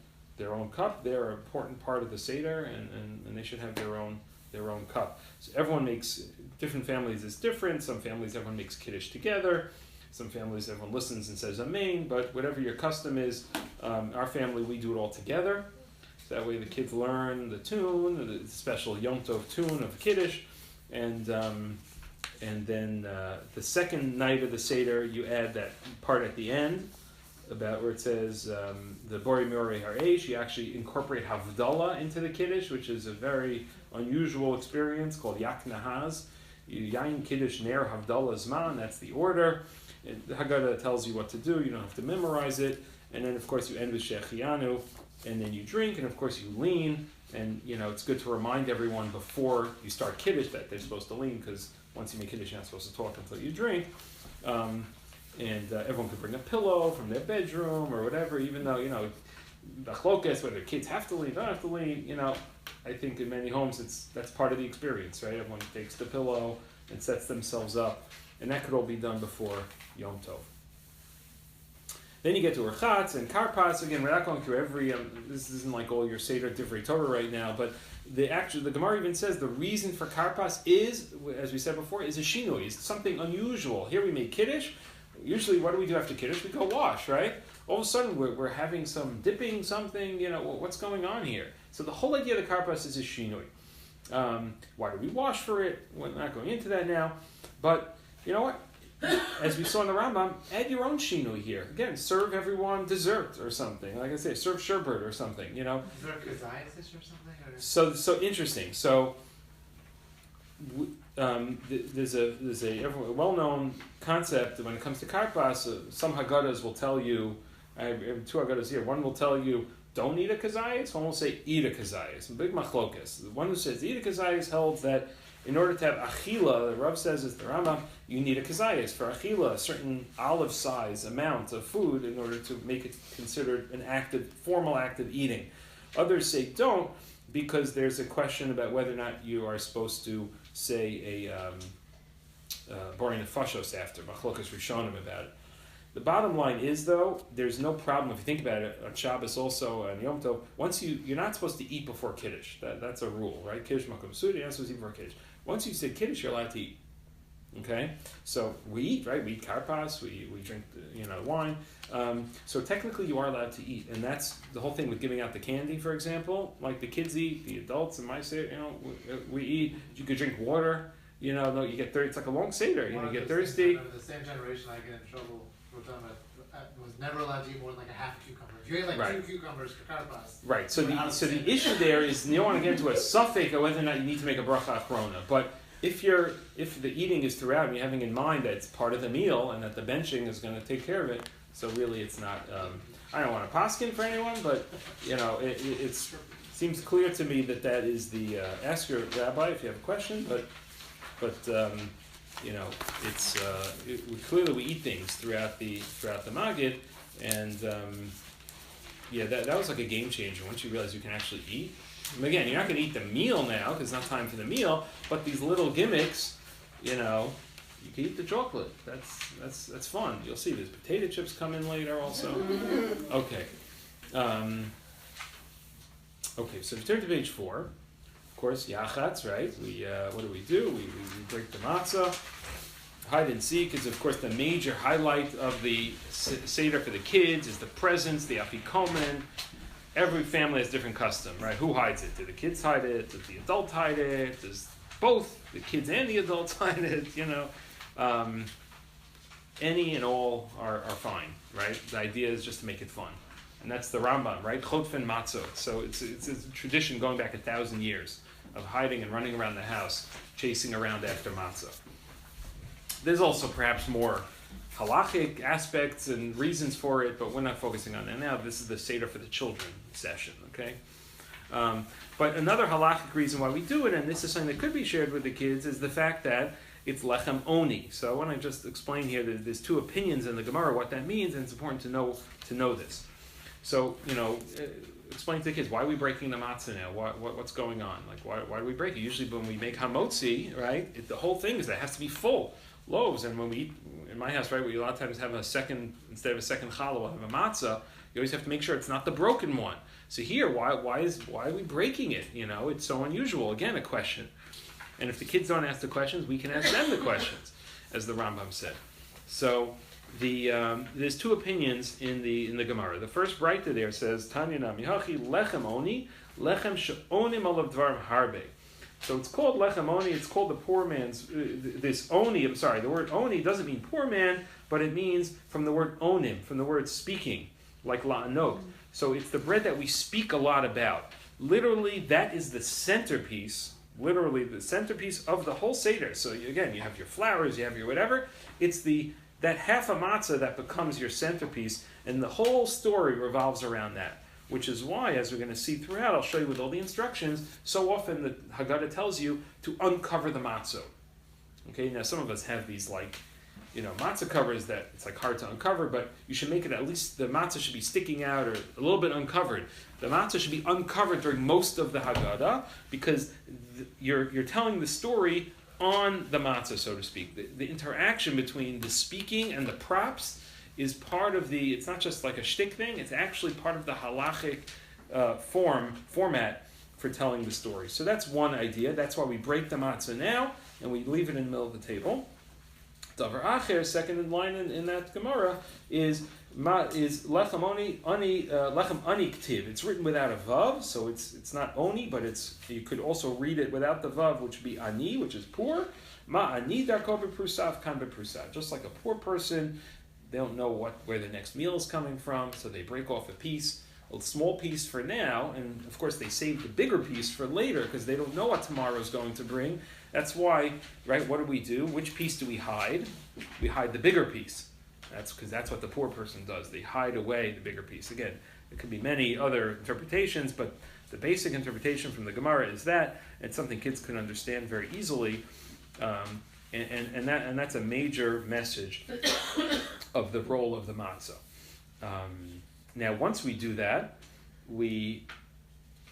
cup. They're an important part of the Seder, and they should have their own cup. So different families is different. Some families everyone makes Kiddush together. Some families everyone listens and says Amen. But whatever your custom is, our family we do it all together. So that way the kids learn the tune, the special Yom Tov tune of Kiddush, and then the second night of the Seder you add that part at the end about where it says the Bori Miori Haresh. You actually incorporate Havdalah into the Kiddush, which is a very unusual experience called Yak Nahaz. Yain Kiddush Ner Havdalah Zman, that's the order. The Haggadah tells you what to do, you don't have to memorize it. And then of course you end with Shechianu, and then you drink, and of course you lean. And you know, it's good to remind everyone before you start Kiddush that they're supposed to lean, because once you make Kiddush you're not supposed to talk until you drink. And everyone could bring a pillow from their bedroom or whatever, even though, you know, the chlokes, whether kids have to lean, don't have to lean, you know, I think in many homes that's part of the experience, right? Everyone takes the pillow and sets themselves up, and that could all be done before Yom Tov. Then you get to Orchatz and Karpas. Again, we're not going through every, this isn't like all your Seder Divrei Torah right now, but the Gemara even says the reason for Karpas is, as we said before, is a shinui. It's something unusual. Here we make Kiddush. Usually, what do we do after Kiddush? We go wash, right? All of a sudden, we're having some dipping, something, you know, what's going on here? So the whole idea of the Karpas is a shinui. Why do we wash for it? We're not going into that now. But, you know what? As we saw in the Rambam, add your own shinui here. Again, serve everyone dessert or something. Like I say, serve sherbet or something, you know? Is there kazayas or something? So interesting. So there's a well-known concept when it comes to karpas. Some Haggadahs will tell you, I have two Haggadahs here, one will tell you, don't eat a kazayas, one will say, eat a kazayas. Big machlokas. The one who says, eat a kazayas held that in order to have achila, the Rav says, is the Rambam, you need a kazayas. For achila, a certain olive size amount of food in order to make it considered an formal act of eating. Others say don't, because there's a question about whether or not you are supposed to say a boring nefashos after, machlokas rishonim about it. The bottom line is, though, there's no problem if you think about it. On Shabbos also, on Yom Tov, once you're not supposed to eat before Kiddush. That's a rule, right? Kiddush makom sudi, you're not supposed to eat before Kiddush. Once you say Kiddush, you're allowed to eat. Okay, so we eat, right? We eat karpas, we drink, wine. So technically, you are allowed to eat, and that's the whole thing with giving out the candy, for example. Like the kids eat, the adults in my seder, we eat. You could drink water. No, you get thirsty. It's like a long seder. You get thirsty. The same generation, I get in trouble. I was never allowed to eat more than like a half a cucumber. If you ate like 2 cucumbers for karpas. Right. So the issue there is you don't want to get into a suffix of whether or not you need to make a bracha achrona. But if the eating is throughout and you're having in mind that it's part of the meal and that the benching is going to take care of it, so really it's not. I don't want to paskin for anyone, but it seems clear to me that is the ask your rabbi if you have a question. But it's clearly we eat things throughout the Magid, and that was like a game changer once you realize you can actually eat. And again, you're not going to eat the meal now because it's not time for the meal, but these little gimmicks, you can eat the chocolate. That's fun. You'll see there's potato chips come in later also. Okay. Okay. So if you turn to page 4. Of course, yachatz, right? What do? We break the matzah. Hide and seek is, of course, the major highlight of the Seder for the kids, is the presents, the afikomen. Every family has different custom, right? Who hides it? Do the kids hide it? Does the adult hide it? Does both the kids and the adults hide it? Any and all are fine, right? The idea is just to make it fun. And that's the Rambam, right? Chotfen matzot. So it's a tradition going back 1,000 years of hiding and running around the house, chasing around after matzah. There's also perhaps more halachic aspects and reasons for it, but we're not focusing on that now. This is the Seder for the children session, okay? But another halachic reason why we do it, and this is something that could be shared with the kids, is the fact that it's lechem oni. So I want to just explain here that there's 2 opinions in the Gemara what that means, and it's important to know this. So, explain to the kids, why are we breaking the matzah now? What's going on? Like, why do we break it? Usually when we make hamotzi, right, the whole thing is that it has to be full loaves. And when we eat, in my house, right, we a lot of times have instead of a second challah, we'll have a matzah. You always have to make sure it's not the broken one. So here, why are we breaking it? It's so unusual. Again, a question. And if the kids don't ask the questions, we can ask them the questions, as the Rambam said. So there's 2 opinions in the Gemara. The first Braita there says Tanya Namihachi lechem oni she'onim alav dvarim harbe. So it's called lechem oni. It's called the poor man's. This oni. I'm sorry. The word oni doesn't mean poor man, but it means from the word onim, from the word speaking, like la'anot. So it's the bread that we speak a lot about. Literally, that is the centerpiece. Literally, the centerpiece of the whole Seder. So again, you have your flowers, you have your whatever. It's that half a matzah that becomes your centerpiece, and the whole story revolves around that. Which is why, as we're going to see throughout, I'll show you with all the instructions, so often the Haggadah tells you to uncover the matzah. Okay, now some of us have these matzah covers that it's like hard to uncover, but you should make it at least, the matzah should be sticking out or a little bit uncovered. The matzah should be uncovered during most of the Haggadah because you're telling the story on the matzah, so to speak. The interaction between the speaking and the props is part of it's not just like a shtick thing, it's actually part of the halachic format for telling the story. So that's one idea. That's why we break the matzah now, and we leave it in the middle of the table. Davar acher, second in line in that Gemara, is lechem ani ktiv. It's written without a vav, so it's not oni, but you could also read it without the vav, which would be ani, which is poor. Ma ani darko beprusav kan beprusav. Just like a poor person, they don't know where the next meal is coming from, so they break off a piece a small piece for now, and of course they save the bigger piece for later because they don't know what tomorrow's going to bring. That's why, right, what do? Which piece do we hide? We hide the bigger piece. That's because that's what the poor person does. They hide away the bigger piece. Again, there could be many other interpretations, but the basic interpretation from the Gemara is that it's something kids can understand very easily, and that's a major message of the role of the matzah. Now, once we do that,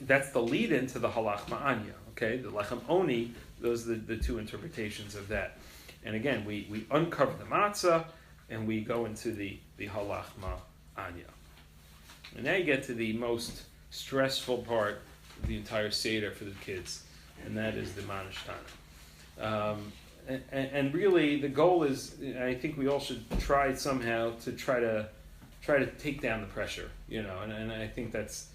that's the lead-in to the halach ma'anya. Okay, the lechem oni. Those are the two interpretations of that. And again, we uncover the matzah and we go into the halach ma'anya. And now you get to the most stressful part of the entire Seder for the kids, and that is the manashtana. And really, the goal is, I think we all should try somehow to try to take down the pressure, and I think that's,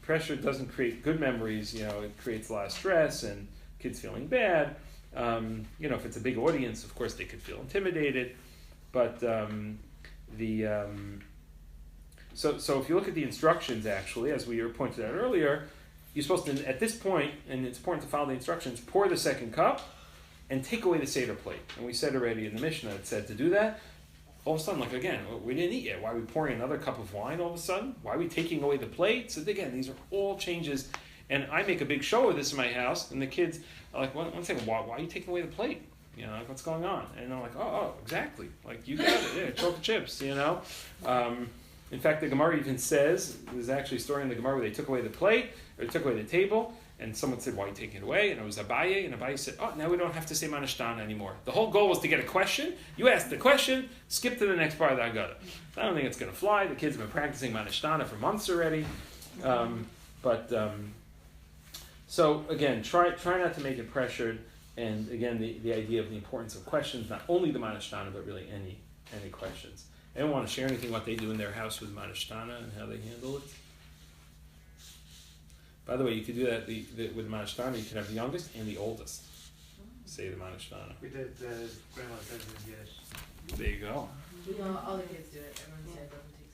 pressure doesn't create good memories, it creates a lot of stress and kids feeling bad. If it's a big audience, of course they could feel intimidated, but so if you look at the instructions, actually, as we were pointed out earlier, you're supposed to, at this point, and it's important to follow the instructions, pour the second cup and take away the Seder plate. And we said already in the Mishnah, it said to do that. All of a sudden, we didn't eat yet. Why are we pouring another cup of wine all of a sudden? Why are we taking away the plate? So again, these are all changes. And I make a big show of this in my house, and the kids are like, one second, why are you taking away the plate? What's going on? And I'm like, oh, exactly. You got it, yeah, chocolate chips, In fact, the Gemara even says, there's actually a story in the Gemara where they took away the plate, or they took away the table, and someone said, why are you taking it away? And it was Abaye, and Abaye said, now we don't have to say manashtana anymore. The whole goal was to get a question. You ask the question, skip to the next part of the Haggadah. I don't think it's going to fly. The kids have been practicing manashtana for months already. So again, try not to make it pressured, and again, the idea of the importance of questions, not only the manashtana, but really any questions. Anyone want to share anything what they do in their house with manashtana and how they handle it? By the way, you could do that with manashtana. You can have the youngest and the oldest say the manashtana. We did grandma said in Yiddish. There you go. All the kids do it.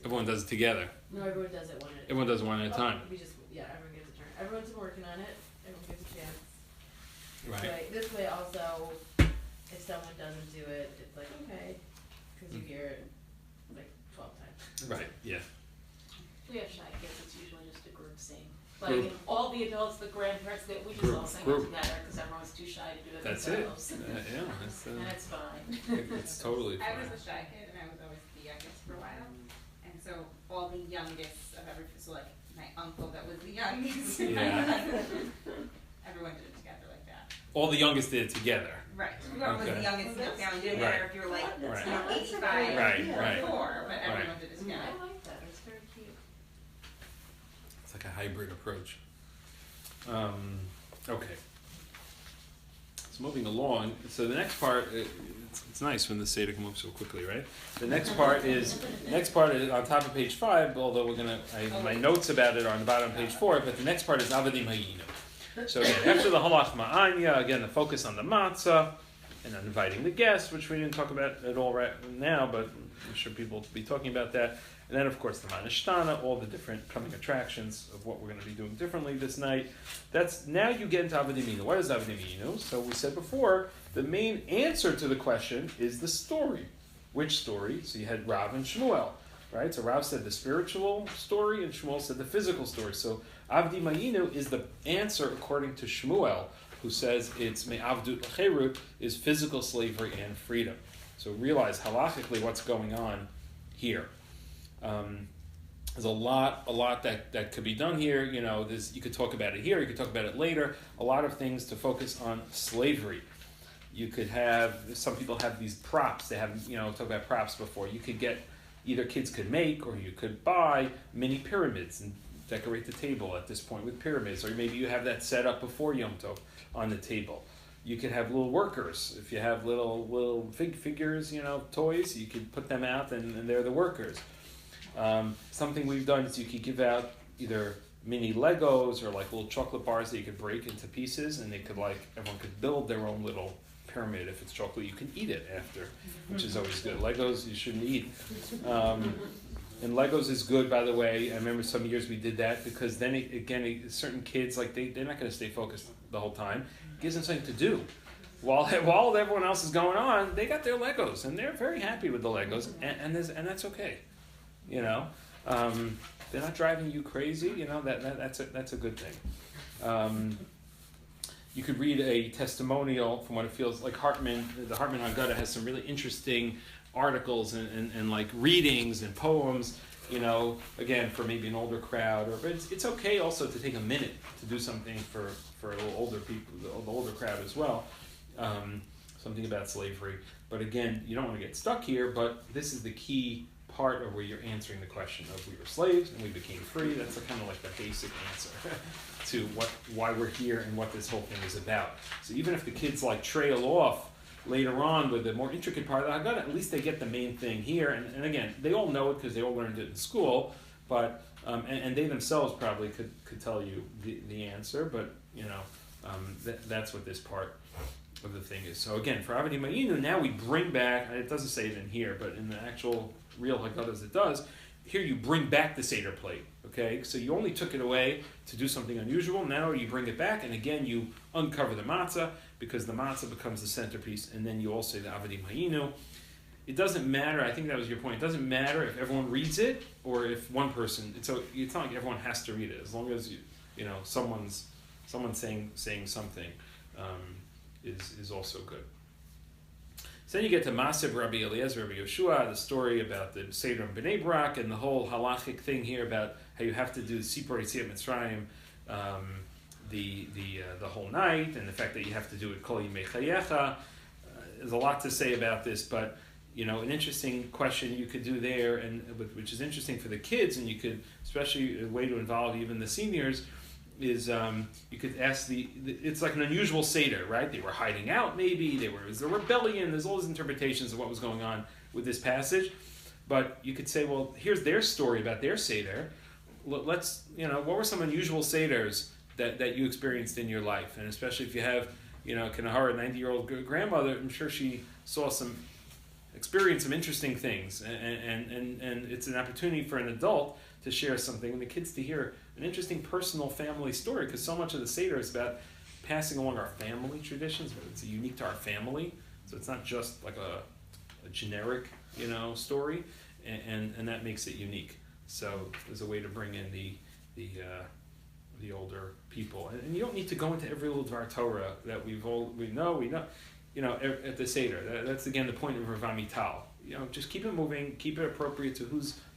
Everyone does it together. No, everyone does it one at a time. Everyone does it one at a time. Everyone gets a turn. Everyone's been working on it. Everyone gets a chance. Right. This way also, if someone doesn't do it, it's like, okay, because you hear it 12 times. Right, yeah. We have shy kids, it's usually just a group sing. All the adults, the grandparents, we just all sing it together because everyone's too shy to do it themselves. That's it. And it's fine. It's totally fine. I was a shy kid and I was always the youngest for a while. And so all the youngest of so my uncle that was the youngest. Everyone did it together like that. All the youngest did it together. Right. Whoever was the youngest in the family, didn't matter if you were 85 Right. or 4, but everyone did it together. I like that, it's very cute. It's like a hybrid approach. Okay. So moving along. So the next part, it's nice when the Seder can move so quickly, right? The next part is on top of page 5. Although my notes about it are on the bottom of page 4. But the next part is Avadim Hayinu. So again, after the halach ma'anya, again the focus on the matzah and on inviting the guests, which we didn't talk about at all right now, but I'm sure people will be talking about that. And then, of course, the manashtana, all the different coming attractions of what we're going to be doing differently this night. Now you get into Avodim Yinu. What is Avodim Yinu? So we said before, the main answer to the question is the story. Which story? So you had Rav and Shmuel, right? So Rav said the spiritual story, and Shmuel said the physical story. So Avodim Yinu is the answer according to Shmuel, who says it's me'avdut l'cherut, is physical slavery and freedom. So realize halachically what's going on here. There's a lot that could be done here. You could talk about it here. You could talk about it later. A lot of things to focus on slavery. You could have, some people have these props. They have, talk about props before. You could get, either kids could make or you could buy mini pyramids and decorate the table at this point with pyramids. Or maybe you have that set up before Yom Tov on the table. You could have little workers. If you have little figures, toys, you could put them out and they're the workers. Something we've done is you could give out either mini Legos or little chocolate bars that you could break into pieces, and they could everyone could build their own little pyramid. If it's chocolate, you can eat it after, which is always good. Legos you shouldn't eat. And Legos is good, by the way. I remember some years we did that because then, certain kids, like they're not going to stay focused the whole time. It gives them something to do. While everyone else is going on, they got their Legos, and they're very happy with the Legos, and that's okay. You know, they're not driving you crazy. You know, that's a good thing. You could read a testimonial from what it feels like. The Hartman Haggadah has some really interesting articles and like readings and poems, you know, again, for maybe an older crowd, but it's okay also to take a minute to do something for a little older people, the older crowd as well, something about slavery. But again, you don't want to get stuck here, but this is the key part of where you're answering the question of we were slaves and we became free. That's kind of like the basic answer to why we're here and what this whole thing is about. So even if the kids like trail off later on with the more intricate part of the Haggadah, at least they get the main thing here. And again, they all know it because they all learned it in school, but and they themselves probably could tell you the answer, but you know, that's what this part of the thing is. So again, for Avodim Hayinu, now we bring back, it doesn't say it in here, but in the actual real Haggadahs it does, here you bring back the Seder plate, okay? So you only took it away to do something unusual, now you bring it back, and again you uncover the matzah, because the matzah becomes the centerpiece, and then you all say the Avodim Hayinu. It doesn't matter, I think that was your point, it doesn't matter if everyone reads it, or if one person, it's not like everyone has to read it, as long as you know, someone's saying something is also good. So then you get to Masib Rabbi Eliezer, Rabbi Yeshua, the story about the Seder in Bnei Brak, and the whole halachic thing here about how you have to do Sipor Yetziat Mitzrayim the whole night, and the fact that you have to do it Kol Yimei Chayecha. There's a lot to say about this, but you know, an interesting question you could do there, and which is interesting for the kids, and you could, especially a way to involve even the seniors, is you could ask it's like an unusual Seder, right? They were hiding out, maybe, there was a rebellion, there's all these interpretations of what was going on with this passage, but you could say, well, here's their story about their Seder. Let's, you know, what were some unusual Seders that you experienced in your life? And especially if you have, you know, Kanahara, a 90-year-old grandmother, I'm sure she experienced some interesting things, and it's an opportunity for an adult to share something, and the kids to hear an interesting personal family story, because so much of the Seder is about passing along our family traditions, but it's unique to our family, so it's not just like a generic, you know, story, and that makes it unique. So there's a way to bring in the older people, and you don't need to go into every little Dvar Torah that we know, you know, at the Seder. That's again the point of Rav Amital. You know, just keep it moving, keep it appropriate to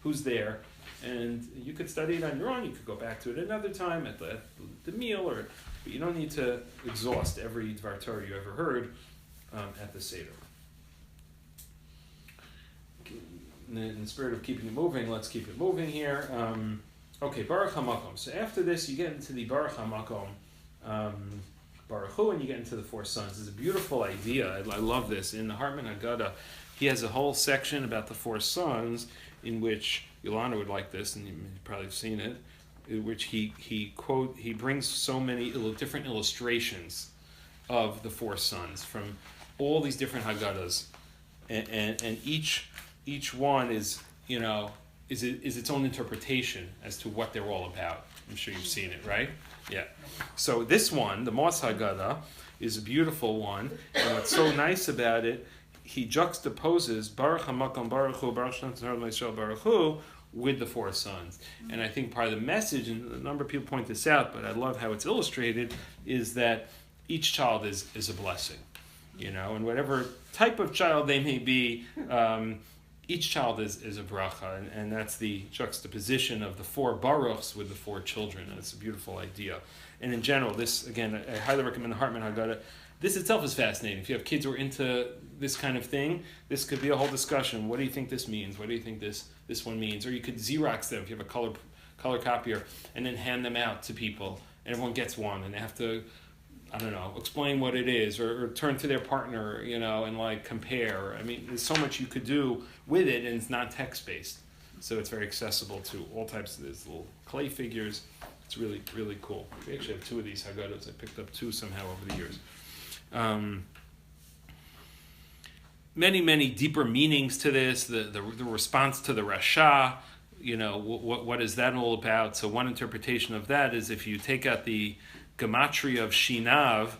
who's there, and you could study it on your own. You could go back to it another time at the meal, but you don't need to exhaust every Dvar Torah you ever heard at the Seder. In the spirit of keeping it moving, let's keep it moving here. Okay, Baruch HaMakom. So after this, you get into the Baruch HaMakom, Baruch Hu, and you get into the four sons. It's a beautiful idea. I love this. In the Hartman Haggadah, he has a whole section about the four sons, in which Yolanda would like this, and you've probably seen it, in which he brings so many different illustrations of the four sons from all these different Haggadahs, and each one is, you know, is its own interpretation as to what they're all about. I'm sure you've seen it, right? Yeah. So this one, the Mos Haggadah, is a beautiful one, and what's so nice about it, he juxtaposes Baruch HaMakom Baruch Hu, Baruch Shem Yisrael Baruch Hu, with the four sons. And I think part of the message, and a number of people point this out, but I love how it's illustrated, is that each child is a blessing, you know, and whatever type of child they may be, each child is a bracha, and that's the juxtaposition of the four baruchs with the four children, and it's a beautiful idea. And in general, this, again, I highly recommend the Hartman Haggadah. This itself is fascinating. If you have kids who are into this kind of thing, this could be a whole discussion. What do you think this means? What do you think this one means? Or you could Xerox them if you have a color copier, and then hand them out to people, and everyone gets one, and they have to, I don't know, explain what it is, or turn to their partner, you know, and like compare. I mean, there's so much you could do with it, and it's not text-based. So it's very accessible to all types of these little clay figures. It's really, really cool. We actually have two of these Haggadahs. I picked up two somehow over the years. Many, many deeper meanings to this. The response to the Rasha, what is that all about? So one interpretation of that is if you take out the gematria of Shinav,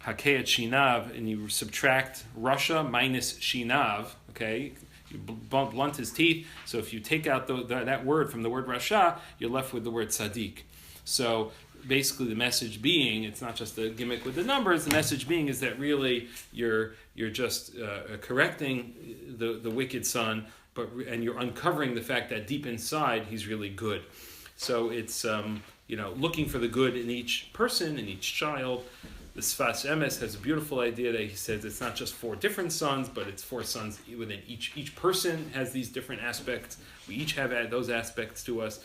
Hakeat Shinav, and you subtract Russia minus Shinav, okay, you blunt his teeth. So if you take out that word from the word Rasha, you're left with the word Tzaddik. So basically the message being, it's not just a gimmick with the numbers, the message being is that really you're just correcting the wicked son, and you're uncovering the fact that deep inside he's really good. So it's looking for the good in each person, in each child. The Sfas Emes has a beautiful idea that he says it's not just 4 different sons, but it's 4 sons within each person has these different aspects. We each have those aspects to us.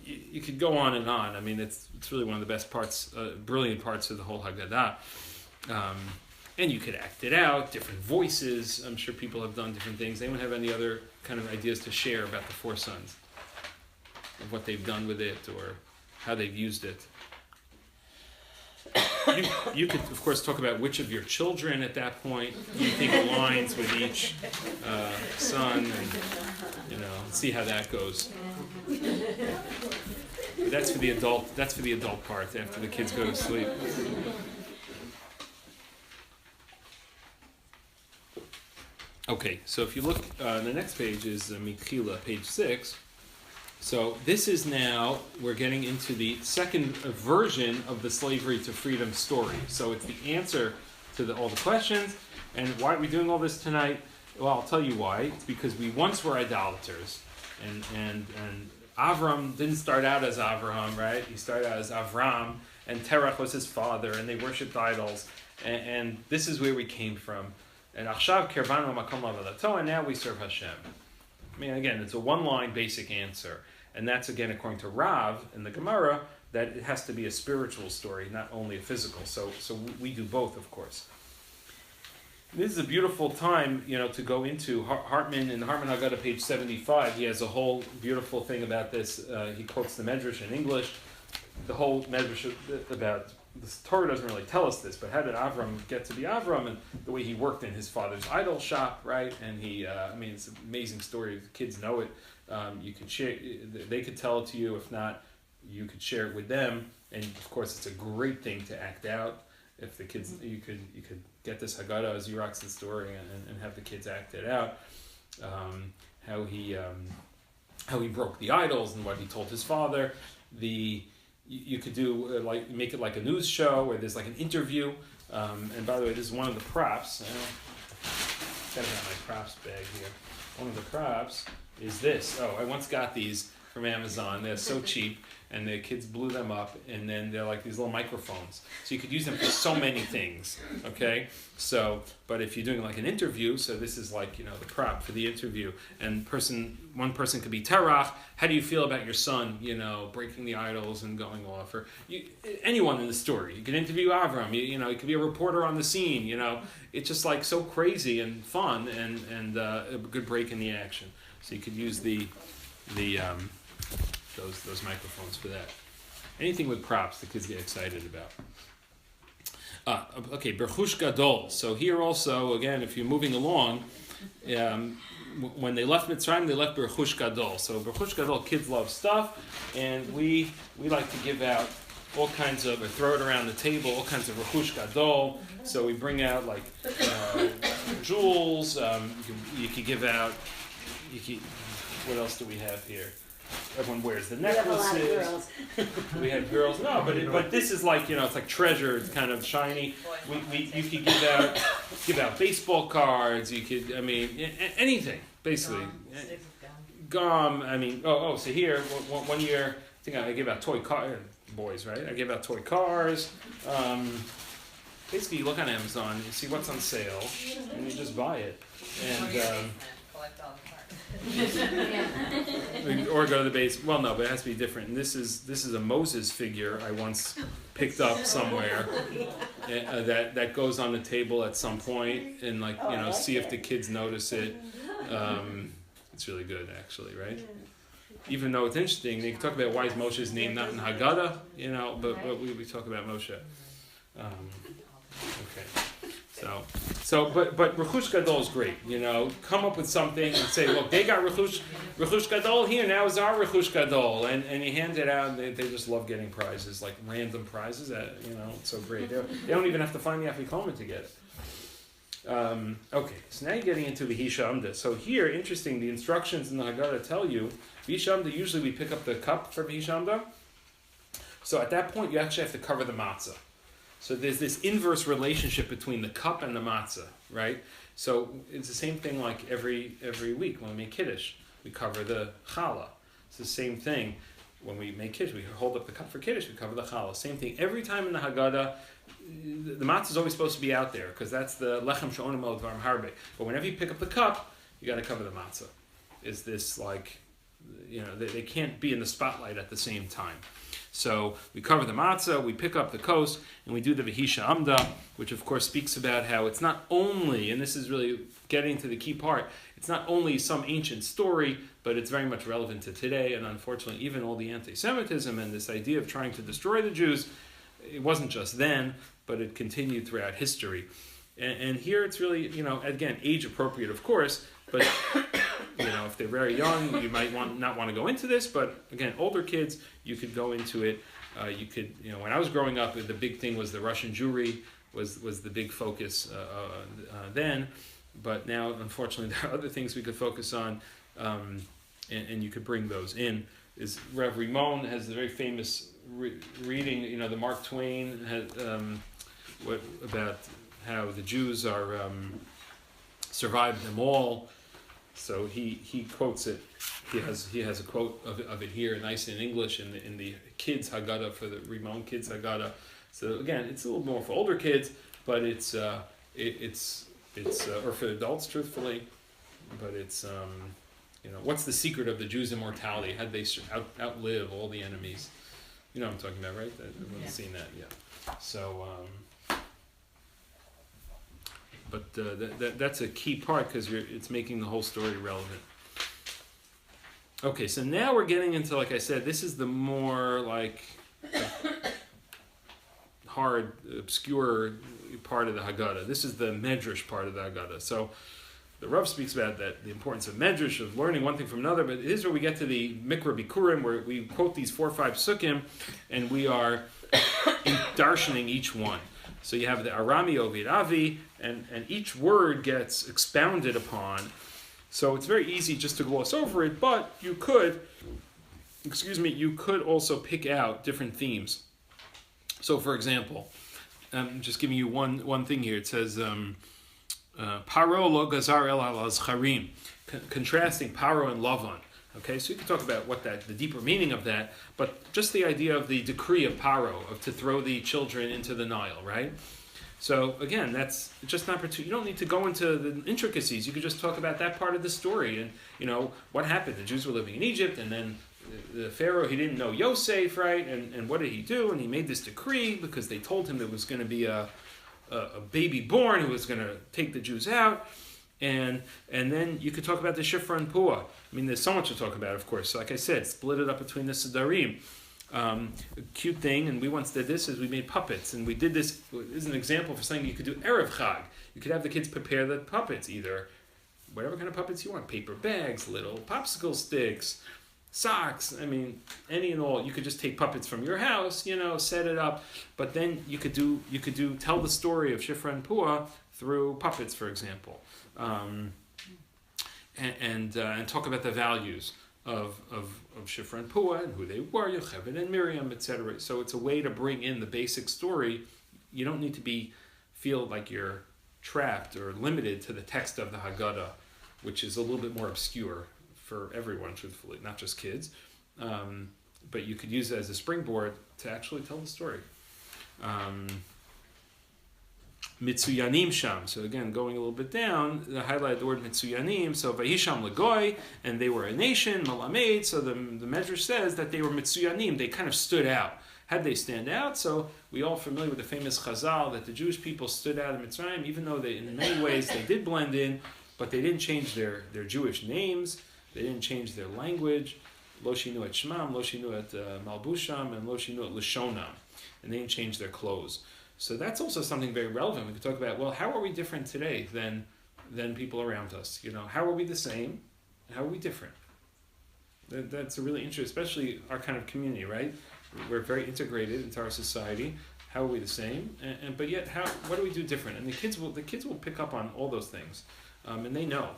You could go on and on. I mean, it's really one of the best parts, brilliant parts of the whole Haggadah. And you could act it out, different voices. I'm sure people have done different things. Anyone have any other kind of ideas to share about the 4 sons? Of what they've done with it or how they've used it? You could, of course, talk about which of your children at that point you think aligns with each son, and see how that goes. But that's for the adult part after the kids go to sleep. Okay, so if you look, the next page is Mikhila, page 6. So this is now, we're getting into the second version of the slavery to freedom story. So it's the answer to all the questions. And why are we doing all this tonight? Well, I'll tell you why. It's because we once were idolaters. And Avram didn't start out as Avraham, right? He started out as Avram, and Terach was his father, and they worshipped idols. And this is where we came from. And Achshav Kervanu Makom Lavadato, and now we serve Hashem. I mean, again, it's a one-line basic answer. And that's, again, according to Rav in the Gemara, that it has to be a spiritual story, not only a physical. So we do both, of course. This is a beautiful time, to go into. Hartman, in the Hartman Haggadah, page 75, he has a whole beautiful thing about this. He quotes the Medrash in English. The whole Medrash about, the Torah doesn't really tell us this, but how did Avram get to be Avram, and the way he worked in his father's idol shop, right? And he, it's an amazing story. The kids know it. You could share. They could tell it to you. If not, you could share it with them. And of course, it's a great thing to act out. If the kids, you could get this Haggadah as Yurax's story and have the kids act it out. How he broke the idols and what he told his father. You could do make it like a news show where there's like an interview. And by the way, this is one of the props. I've got my props bag here. One of the props is this. Oh, I once got these from Amazon. They're so cheap, and the kids blew them up, and then they're like these little microphones. So you could use them for so many things, okay? So, but if you're doing like an interview, so this is like, the prop for the interview, and one person could be Terach. How do you feel about your son, breaking the idols and going off? Or anyone in the story. You could interview Avram, you could be a reporter on the scene, It's just like so crazy and fun and a good break in the action. So you could use those microphones for that. Anything with props the kids get excited about. Okay, Berchush Gadol. So here also, again, if you're moving along, when they left Mitzrayim, they left Berchush Gadol. So Berchush Gadol, kids love stuff, and we like to give out all kinds of, or throw it around the table, all kinds of Berchush Gadol. So we bring out like jewels. You could give out. What else do we have here? Everyone wears the necklaces. We have a lot of girls. We have girls. No, but this is like, it's like treasure. It's kind of shiny. You could give out baseball cards. You could, anything basically. Gum. So here one year, I think I gave out toy cars. Boys, right? I gave out toy cars. Basically, you look on Amazon, you see what's on sale, and you just buy it. And collect all the cards. or go to the base. Well, no, but it has to be different. And this is a Moses figure I once picked up somewhere that goes on the table at some point, and see if the kids notice it. It's really good, actually, right? Even though it's interesting, they can talk about why is Moshe's name not in Haggadah, but we talk about Moshe. Okay. But Rechush Gadol is great. Come up with something and say, look, they got Rechush Gadol here. Now is our Rechush Gadol, and you hand it out. And they just love getting prizes, like random prizes. It's so great. They don't even have to find the Afikomen to get it. Okay, so now you're getting into the Hishamda. So here, interesting, the instructions in the Haggadah tell you, Hishamda, usually we pick up the cup for Hishamda. So at that point, you actually have to cover the matzah. So there's this inverse relationship between the cup and the matzah, right? So it's the same thing like every week when we make Kiddush. We cover the challah. It's the same thing when we make Kiddush. We hold up the cup for Kiddush, we cover the challah. Same thing. Every time in the Haggadah, the matzah is always supposed to be out there because that's the lechem she'onim el dvarim harbe. But whenever you pick up the cup, you got to cover the matzah. Is this like, they can't be in the spotlight at the same time. So we cover the matzah, we pick up the kos, and we do the Vehisha Amda, which of course speaks about how it's not only, and this is really getting to the key part, it's not only some ancient story, but it's very much relevant to today, and unfortunately even all the anti-Semitism and this idea of trying to destroy the Jews, it wasn't just then, but it continued throughout history. And here it's really, again, age appropriate of course, but if they're very young, you might not want to go into this, but again, older kids, you could go into it. You could, when I was growing up, the big thing was the Russian Jewry was the big focus then, but now, unfortunately, there are other things we could focus on, and you could bring those in. Is Rev Rimon has the very famous reading, the Mark Twain had, about how the Jews are survived them all. So he quotes it. He has a quote of it here, nice in English, in the kids Haggadah for the Rimon kids Haggadah. So again, it's a little more for older kids, but it's or for adults, truthfully. But it's what's the secret of the Jews' immortality? How'd they outlive all the enemies? You know what I'm talking about, right? Everyone's seen that, yeah. So. But that's a key part because it's making the whole story relevant. Okay, so now we're getting into, like I said, this is the more like hard, obscure part of the Haggadah. This is the Medrash part of the Haggadah. So the Rav speaks about that, the importance of Medrash, of learning one thing from another, but here's where we get to the Mikra Bikurim, where we quote these 4 or 5 sukkim, and we are darshaning each one. So you have the Arami Ovid Avi, and each word gets expounded upon. So it's very easy just to gloss over it, but you could also pick out different themes. So for example, I'm just giving you one thing here. It says, Paro lo gazar el al azcharim, contrasting Paro and Lavan. Okay, so you can talk about the deeper meaning of that, but just the idea of the decree of Paro, of to throw the children into the Nile, right? So again, that's just not you don't need to go into the intricacies. You could just talk about that part of the story, and what happened. The Jews were living in Egypt, and then the Pharaoh, he didn't know Yosef, right? And what did he do? And he made this decree because they told him there was going to be a baby born who was going to take the Jews out. And then you could talk about the Shifra and Pua. I mean, there's so much to talk about, of course. So like I said, split it up between the Sedarim. A cute thing, and we once did this, is we made puppets. And we did this as an example for something you could do Erev Chag. You could have the kids prepare the puppets, either whatever kind of puppets you want. Paper bags, little popsicle sticks, socks. I mean, any and all. You could just take puppets from your house, set it up. But then you could tell the story of Shifra and Pua through puppets, for example. And talk about the values of Shifra and Pua and who they were, Yocheved and Miriam, etc. So it's a way to bring in the basic story. You don't need to feel like you're trapped or limited to the text of the Haggadah, which is a little bit more obscure for everyone, truthfully, not just kids. But you could use it as a springboard to actually tell the story. Mitsuyanim Sham. So again, going a little bit down, I highlighted the word Mitsuyanim. So Vayisham Lagoy, and they were a nation, Malamed. So the Medrash says that they were Mitsuyanim. They kind of stood out. How'd they stand out? So we all familiar with the famous Chazal that the Jewish people stood out in Mitzrayim, even though in many ways they did blend in, but they didn't change their Jewish names. They didn't change their language. Lo shinu et shmam, lo shinu et malbusham, and lo shinu et lishonam. And they didn't change their clothes. So that's also something very relevant. We could talk about, well, how are we different today than people around us? How are we the same? How are we different? That's a really interesting, especially our kind of community, right? We're very integrated into our society. How are we the same? But yet, what do we do different? And the kids will pick up on all those things, and they know.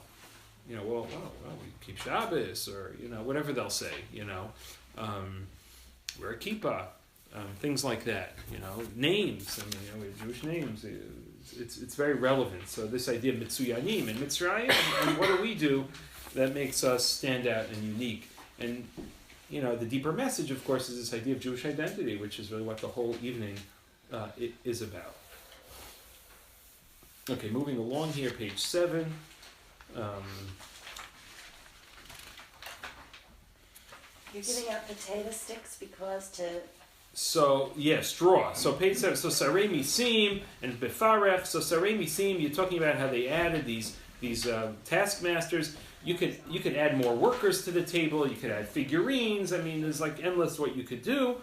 Well, we keep Shabbos, or whatever they'll say. Wear a kippah, things like that. Names. We have Jewish names. It's very relevant. So this idea of mitzuyanim and mitzrayim, and what do we do that makes us stand out and unique? And the deeper message, of course, is this idea of Jewish identity, which is really what the whole evening is about. Okay, moving along here, page 7. You're giving out potato sticks So, straw. So page 7. So sarei misim and befarech. So sarei misim, you're talking about how they added these taskmasters. You could add more workers to the table. You could add figurines. There's like endless what you could do.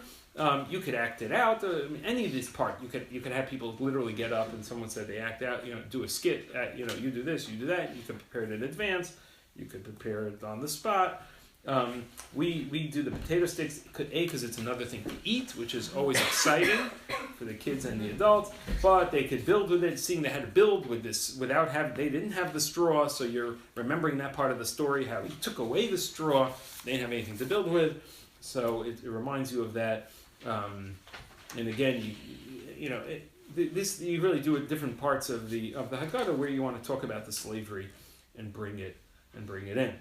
You could act it out. Any of this part, you could have people literally get up and someone said they act out. Do a skit. You do this, you do that. You could prepare it in advance. You could prepare it on the spot. We do the potato sticks because it's another thing to eat, which is always exciting for the kids and the adults. But they could build with it. Seeing they had to build with this they didn't have the straw, so you're remembering that part of the story, how he took away the straw. They didn't have anything to build with, so it reminds you of that. And again, you really do at different parts of the Haggadah where you want to talk about the slavery and bring it in.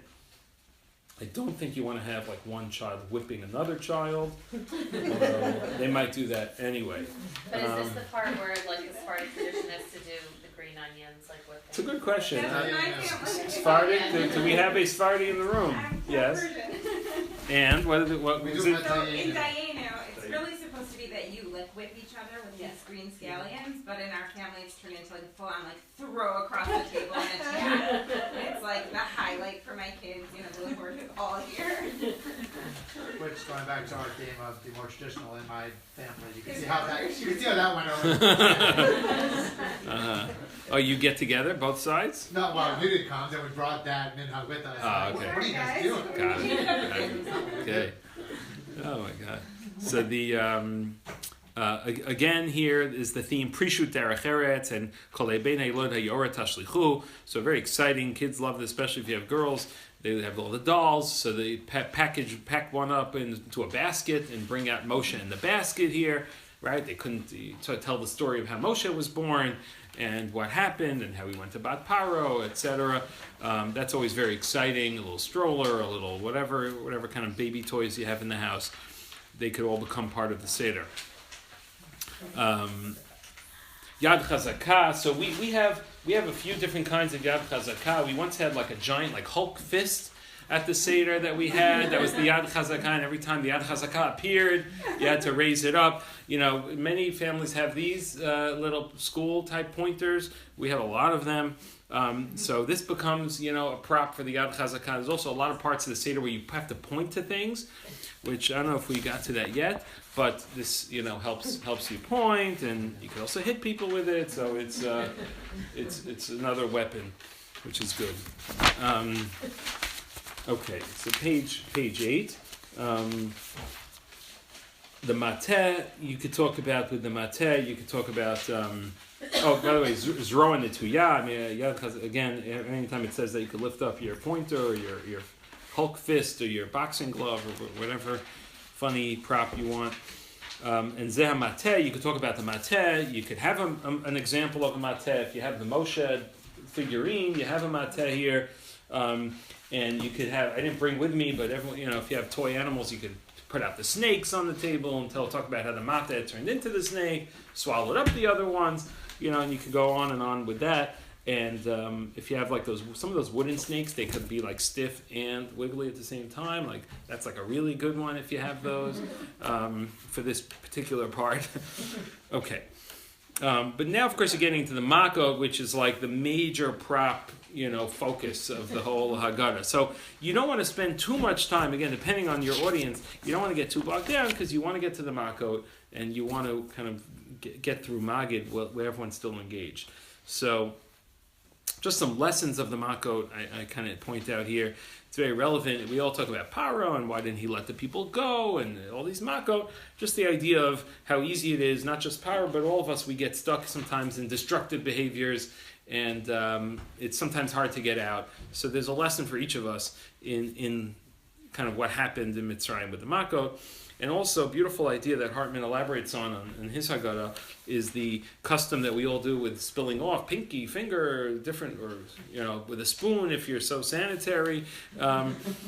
I don't think you want to have like one child whipping another child, although they might do that anyway. But is this the part where like the Sephardic tradition is to do the green onions like with? It's a good question. Yeah. Do we have a Sephardi in the room? Yes. And what We was do it? So in Dayenu, it's really supposed to be that you whip each other with these green scallions, but in our family it's turned into like a full on throw across the table and attack. It's like the highlight for my kids, the word is all here. Which, going back to our theme of the more traditional in my family, you can see how that went over. Oh, you get together, both sides? No, well, we did come, then we brought Dad and Minhag with us. Okay. What are you guys doing? Got it. Okay. Oh my God. So the again here is the theme Prishut Derech Eretz and Kolei Bnei Lod HaYorah Tashlichu. So very exciting. Kids love this, especially if you have girls. They have all the dolls, so they pack one up into a basket and bring out Moshe in the basket here, right? They couldn't tell the story of how Moshe was born and what happened and how he went to Bat Paro, etc. That's always very exciting. A little stroller, a little whatever kind of baby toys you have in the house. They could all become part of the Seder. Yad Chazakah. So we have a few different kinds of Yad Chazakah. We once had like a giant Hulk fist at the Seder that we had. That was the Yad Chazakah, and every time the Yad Chazakah appeared, you had to raise it up. Many families have these little school type pointers. We have a lot of them. So this becomes, a prop for the Yad Chazakah. There's also a lot of parts of the Seder where you have to point to things, which I don't know if we got to that yet, but this, helps you point, and you can also hit people with it. So it's another weapon, which is good. Okay, so page 8. The mateh, you could talk about with the mateh. You could talk about. By the way, Zroa Netuya. Again, anytime it says that you could lift up your pointer or your Hulk fist or your boxing glove or whatever funny prop you want. And Zeh Mateh, you could talk about the mateh. You could have an example of a mateh. If you have the Moshe figurine, you have a mateh here. And you could have, I didn't bring with me, but everyone, if you have toy animals, you could put out the snakes on the table and talk about how the mateh turned into the snake, swallowed up the other ones, and you could go on and with that. And if you have like some of those wooden snakes, they could be like stiff and wiggly at the same time. Like that's like a really good one if you have those for this particular part. Okay. But now, of course, you're getting into the makot, which is like the major prop, focus of the whole Haggadah. So you don't want to spend too much time, again, depending on your audience, you don't want to get too bogged down because you want to get to the makot and you want to kind of get through Magid where everyone's still engaged. So just some lessons of the Makot I kind of point out here. It's very relevant. We all talk about Paro and why didn't he let the people go and all these Makot. Just the idea of how easy it is, not just Paro, but all of us, we get stuck sometimes in destructive behaviors, and it's sometimes hard to get out. So there's a lesson for each of us in kind of what happened in Mitzrayim with the Makot. And also, a beautiful idea that Hartman elaborates on in his Haggadah is the custom that we all do with spilling off pinky, finger, different, or with a spoon if you're so sanitary,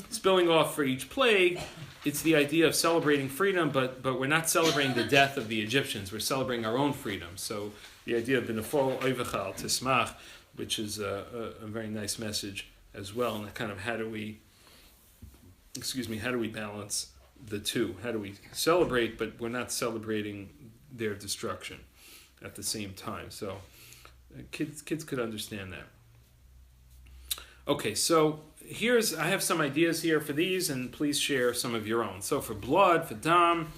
spilling off for each plague. It's the idea of celebrating freedom, but we're not celebrating the death of the Egyptians. We're celebrating our own freedom. So the idea of B'nafol oivachal tismach, which is a very nice message as well. And kind of how do we balance the two? How do we celebrate, but we're not celebrating their destruction at the same time? So kids could understand that. Okay, so I have some ideas here for these, and please share some of your own. So for blood, for dam,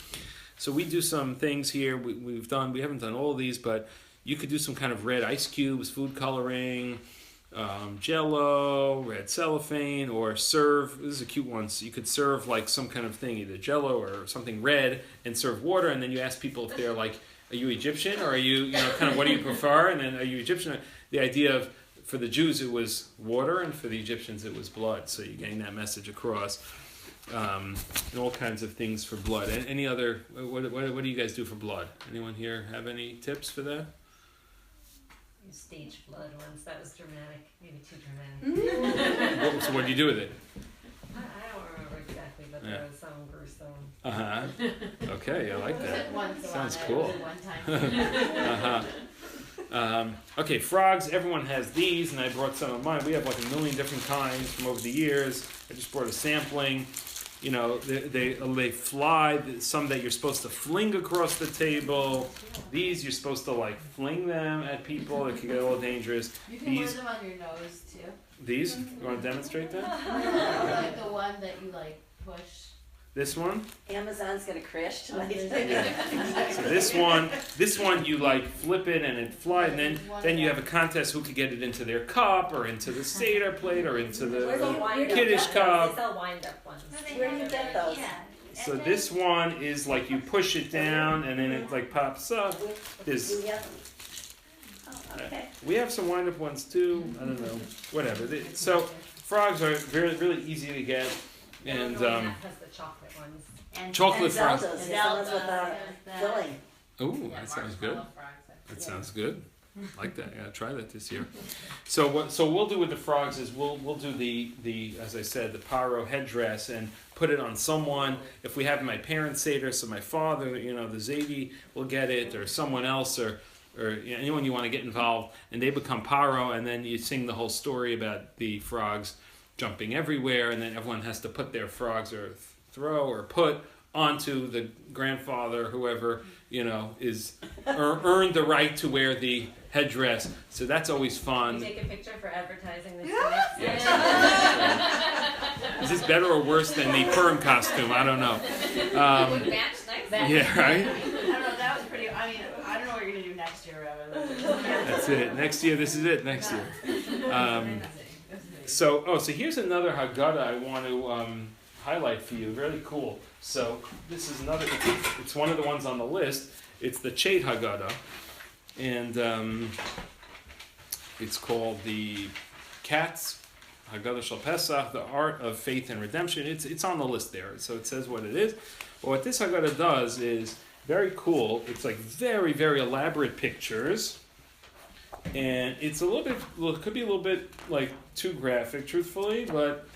so we do some things here. We haven't done all of these, but you could do some kind of red ice cubes, food coloring, Jello, red cellophane, or serve. This is a cute one. So you could serve like some kind of thing, either Jello or something red, and serve water. And then you ask people if they're like, "Are you Egyptian?" or "Are you, kind of what do you prefer?" And then, "Are you Egyptian?" The idea of, for the Jews it was water, and for the Egyptians it was blood. So you're getting that message across. And all kinds of things for blood. And any other? What do you guys do for blood? Anyone here have any tips for that? Stage blood once. That was dramatic. Maybe too dramatic. So what do you do with it? I don't remember exactly, but there was some gruesome. Okay, I like that. Sounds One cool. time. Okay, frogs. Everyone has these, and I brought some of mine. We have like a million different kinds from over the years. I just brought a sampling. They fly. Some that you're supposed to fling across the table. These you're supposed to like fling them at people. It can get a little dangerous. You can wear them on your nose too. These? You want to demonstrate that? Like the one that you like push. This one? Amazon's gonna crash tonight. So this one you like flip it and it flies, and then you have a contest who could get it into their cup or into the Seder plate or into the Kiddush cup. They sell wind-up ones. Where do you get those? So this one is like you push it down and then it like pops up. We have some wind-up ones too. I don't know, whatever. So frogs are really easy to get, and has the chocolate ones. chocolate frogs. Zelda's with the filling. Ooh, that sounds good. That sounds good. I like that. I gotta try that this year. So what we'll do with the frogs is we'll do the as I said, the paro headdress and put it on someone. If we have my parents' Seder, so my father, the Zaidi will get it, or someone else, or anyone you want to get involved, and they become paro, and then you sing the whole story about the frogs jumping everywhere, and then everyone has to put their frogs or throw or put onto the grandfather, whoever is earned the right to wear the headdress. So that's always fun. Take a picture for advertising this. Yes. Is this better or worse than the Purim costume? I don't know. It would match nicely. Yeah, right? I don't know, that was pretty, I don't know what you're going to do next year, Rabbi. That's it. Next year, this is it. Next year. So here's another Haggadah I want to highlight for you. Really cool. So this is another, it's one of the ones on the list. It's the Chet Haggadah. And it's called the Katz Haggadah Shel Pesach, the Art of Faith and Redemption. It's on the list there, so it says what it is. But what this Haggadah does is very cool. It's like very, very elaborate pictures. And it's it could be a little bit like too graphic, truthfully, but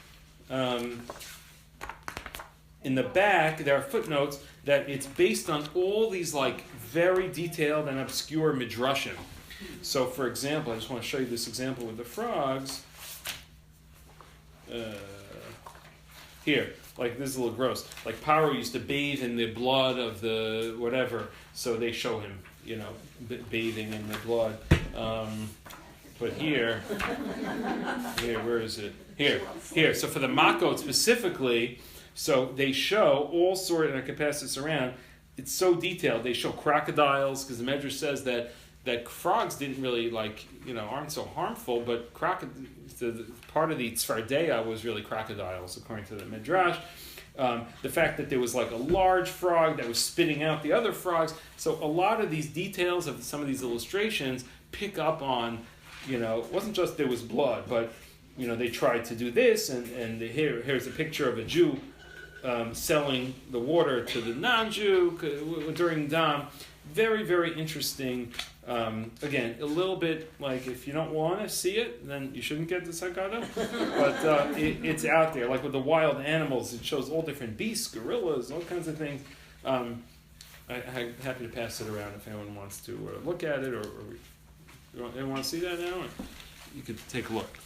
in the back there are footnotes that it's based on all these like very detailed and obscure midrashim. So, for example, I just want to show you this example with the frogs. Here, like this is a little gross. Like Paro used to bathe in the blood of the whatever, so they show him, bathing in the blood. But here, where is it? Here. So for the Makot specifically, so they show all sorts, and I can pass this around, it's so detailed. They show crocodiles because the Medrash says that frogs didn't really aren't so harmful, but the part of the tzfardeya was really crocodiles, according to the Midrash. The fact that there was like a large frog that was spitting out the other frogs. So a lot of these details of some of these illustrations pick up on, it wasn't just there was blood, but they tried to do this, and here's a picture of a Jew selling the water to the non-Jew during Dam. Very, very interesting. Again, a little bit like if you don't want to see it, then you shouldn't get the Sagada. But it's out there. Like with the wild animals, it shows all different beasts, gorillas, all kinds of things. I'm happy to pass it around if anyone wants to look at it, or anyone want to see that now? You could take a look.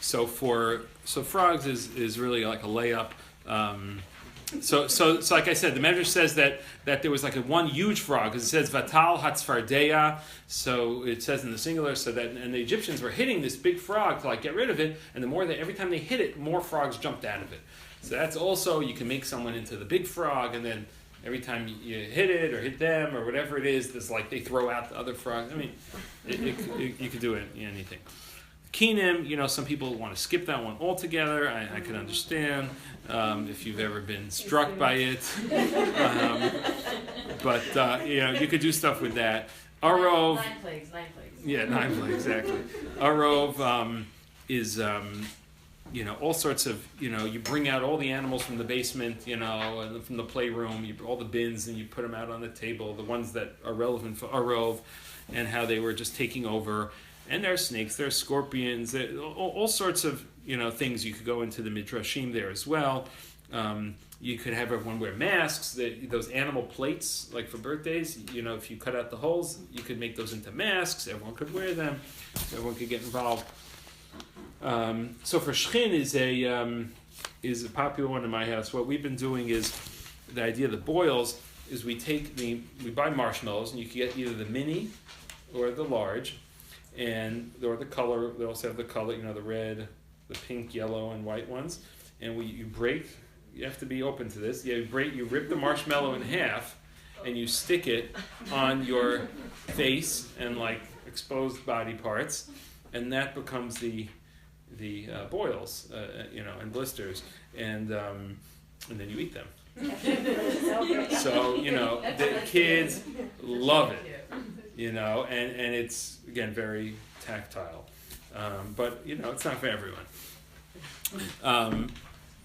So frogs is really like a layup. So like I said, the Medrash says that there was like one huge frog, because it says Vatal Hatzfardeya, so it says in the singular, and the Egyptians were hitting this big frog to get rid of it, and every time they hit it, more frogs jumped out of it. So that's also, you can make someone into the big frog, and then every time you hit it or hit them or whatever it is, there's they throw out the other frogs. I mean, you could do anything. Keenim, some people want to skip that one altogether. I can understand if you've ever been struck by it. But you could do stuff with that. Arov. 9 plagues. Yeah, 9 plagues, exactly. Arov is, all sorts of, you bring out all the animals from the basement, and from the playroom, all the bins, and you put them out on the table, the ones that are relevant for Arov, and how they were just taking over. And there are snakes, there are scorpions, there are all sorts of things. You could go into the midrashim there as well. You could have everyone wear masks. Those animal plates, like for birthdays, if you cut out the holes, you could make those into masks. Everyone could wear them. Everyone could get involved. So for Shchin is a popular one in my house. What we've been doing is the idea of the boils is we buy marshmallows, and you can get either the mini or the large. Or the color, they also have the color, the red, the pink, yellow, and white ones. And you have to be open to this. You rip the marshmallow in half, and you stick it on your face and exposed body parts, and that becomes the boils, and blisters, and then you eat them. So the kids love it. And it's, again, very tactile. But, it's not for everyone.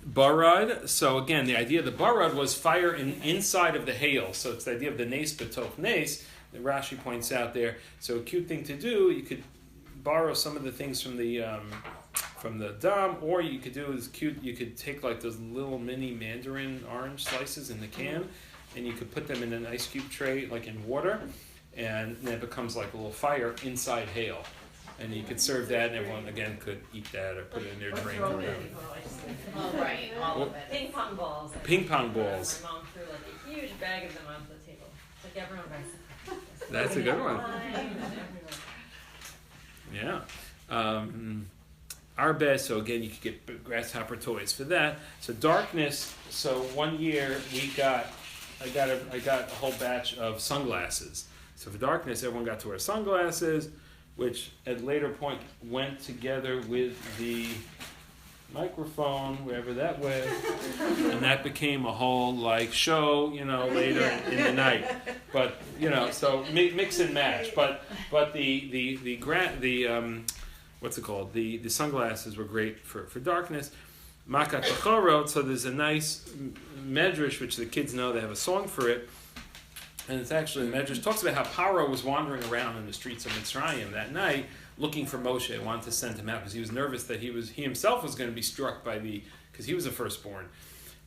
Barad, so again, the idea of the barad was fire inside of the hail. So it's the idea of the nes betoch nes, that Rashi points out there. So a cute thing to do, you could borrow some of the things from the dam, or you could do is cute, you could take those little mini mandarin orange slices in the can, and you could put them in an ice cube tray, in water, and then it becomes like a little fire inside hail. And you could serve that, and everyone, again, could eat that or put it in their drink or whatever. Oh, right, all of it. Ping pong balls. Ping pong balls. My mom threw a huge bag of them onto the table. It's like everyone buys them. That's a good one. Yeah. Arbe, so again, you could get grasshopper toys for that. So darkness, so one year I got a whole batch of sunglasses. So for darkness, everyone got to wear sunglasses, which at a later point went together with the microphone, wherever that went, and that became a whole show, later in the night. But so mix and match. But the what's it called? The sunglasses were great for darkness. Makat Bechorot. So there's a nice medrash which the kids know. They have a song for it. And it's actually, the Medrash talks about how Paro was wandering around in the streets of Mitzrayim that night looking for Moshe, wanted to send him out because he was nervous that he himself was going to be struck because he was a firstborn.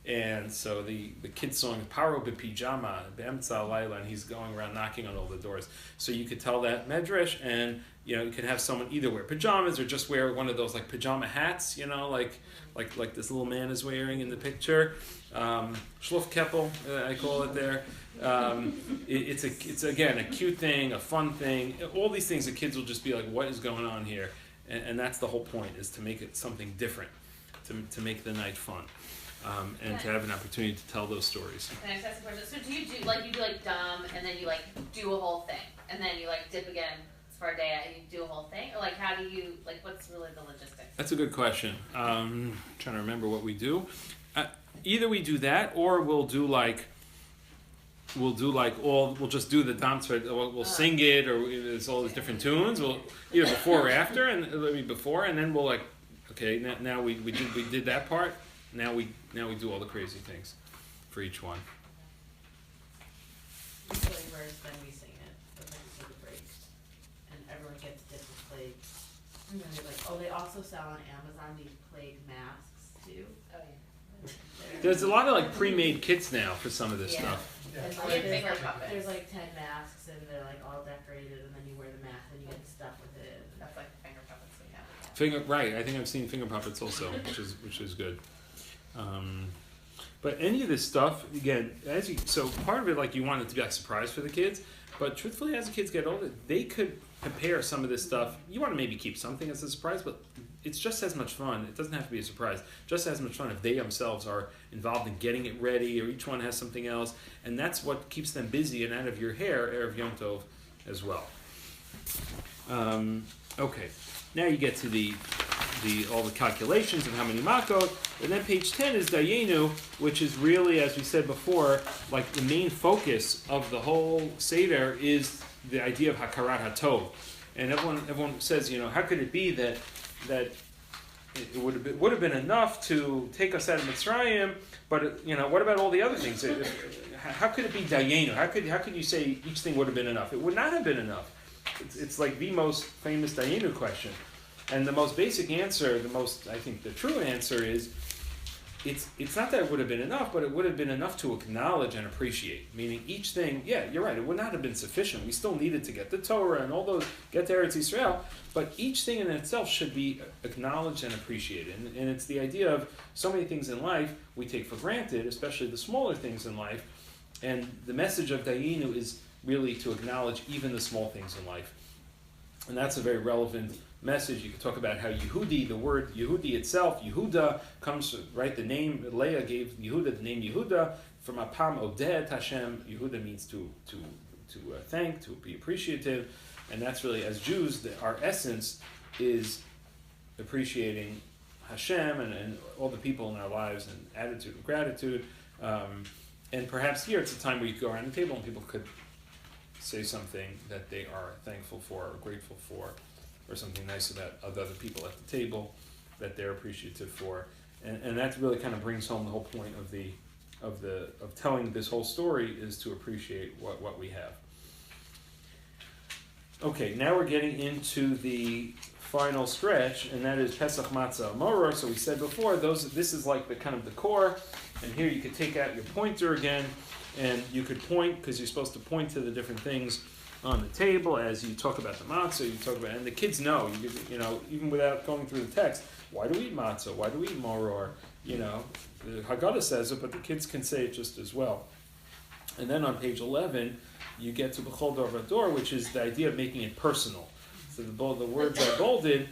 And so the kid's song is Paro B'Pijama, B'Emtza Alayla, and he's going around knocking on all the doors. So you could tell that Medrash, and you could have someone either wear pajamas or just wear one of those pajama hats, like this little man is wearing in the picture. Schlufkeppel, I call it there. It's again a cute thing, a fun thing. All these things the kids will just be like, what is going on here? And that's the whole point, is to make it something different, to make the night fun. and to have an opportunity to tell those stories. Can I just ask a question? So do you do like dumb and then you like do a whole thing and then you like dip again for a day and you do a whole thing, or like how do you like what's really the logistics? That's a good question. Trying to remember what we do. Either we do that, or we'll just do the dance. We'll sing it, or there's all these different tunes. We'll either before or after, and it'll be before, and then we'll like, okay, now we did that part. Now we do all the crazy things for each one. We play verse, then we sing it, but then we take a break, and everyone gets different plagues. And then they're like, they also sell on Amazon these plague masks too. Oh yeah. There's a lot of like pre-made kits now for some of this Yeah. stuff. And Yeah, like, finger puppets. there's like 10 masks, and they're like all decorated, and then you wear the mask, and you get stuff with it. That's like the finger puppets we have. Right. I think I've seen finger puppets also, which is good. But any of this stuff, again, so part of it, like you want it to be like a surprise for the kids, but truthfully, as the kids get older, they could prepare some of this stuff. You want to maybe keep something as a surprise, but it's just as much fun. It doesn't have to be a surprise. Just as much fun if they themselves are involved in getting it ready, or each one has something else, and that's what keeps them busy and out of your hair, Erev Yom Tov, as well. Okay, now you get to all the calculations of how many makot, and then page 10 is Dayenu, which is really, as we said before, like the main focus of the whole Seder is the idea of Hakarat HaTov. And everyone says, how could it be that it would have been enough to take us out of Mitzrayim, but what about all the other things? How could it be Dayenu? How could you say each thing would have been enough? It would not have been enough. It's like the most famous Dayenu question. And the most basic answer, I think the true answer is, it's not that it would have been enough, but it would have been enough to acknowledge and appreciate. Meaning each thing, yeah, you're right, it would not have been sufficient. We still needed to get the Torah and all those, get to Eretz Yisrael, but each thing in itself should be acknowledged and appreciated. And it's the idea of so many things in life we take for granted, especially the smaller things in life. And the message of Dayenu is really to acknowledge even the small things in life. And that's a very relevant message. You could talk about how Yehudi, the word Yehudi itself, Yehuda, comes, right, the name, Leah gave Yehuda the name Yehuda, from Apam Oded Hashem. Yehuda means to thank, to be appreciative, and that's really, as Jews, our essence is appreciating Hashem and all the people in our lives, and attitude of gratitude. And perhaps here it's a time where you could go around the table and people could say something that they are thankful for or grateful for, or something nice about other people at the table that they're appreciative for, and that really kind of brings home the whole point of telling this whole story, is to appreciate what we have. Okay, now we're getting into the final stretch, and that is Pesach Matzah Moror. So we said before, this is like the kind of the core, and here you could take out your pointer again, and you could point, because you're supposed to point to the different things on the table as you talk about the matzah. You talk about, and the kids know, even without going through the text, why do we eat matzah? Why do we eat moror? The Haggadah says it, but the kids can say it just as well. And then on page 11, you get to B'chol Dor V'Dor, which is the idea of making it personal. So the words are bolded.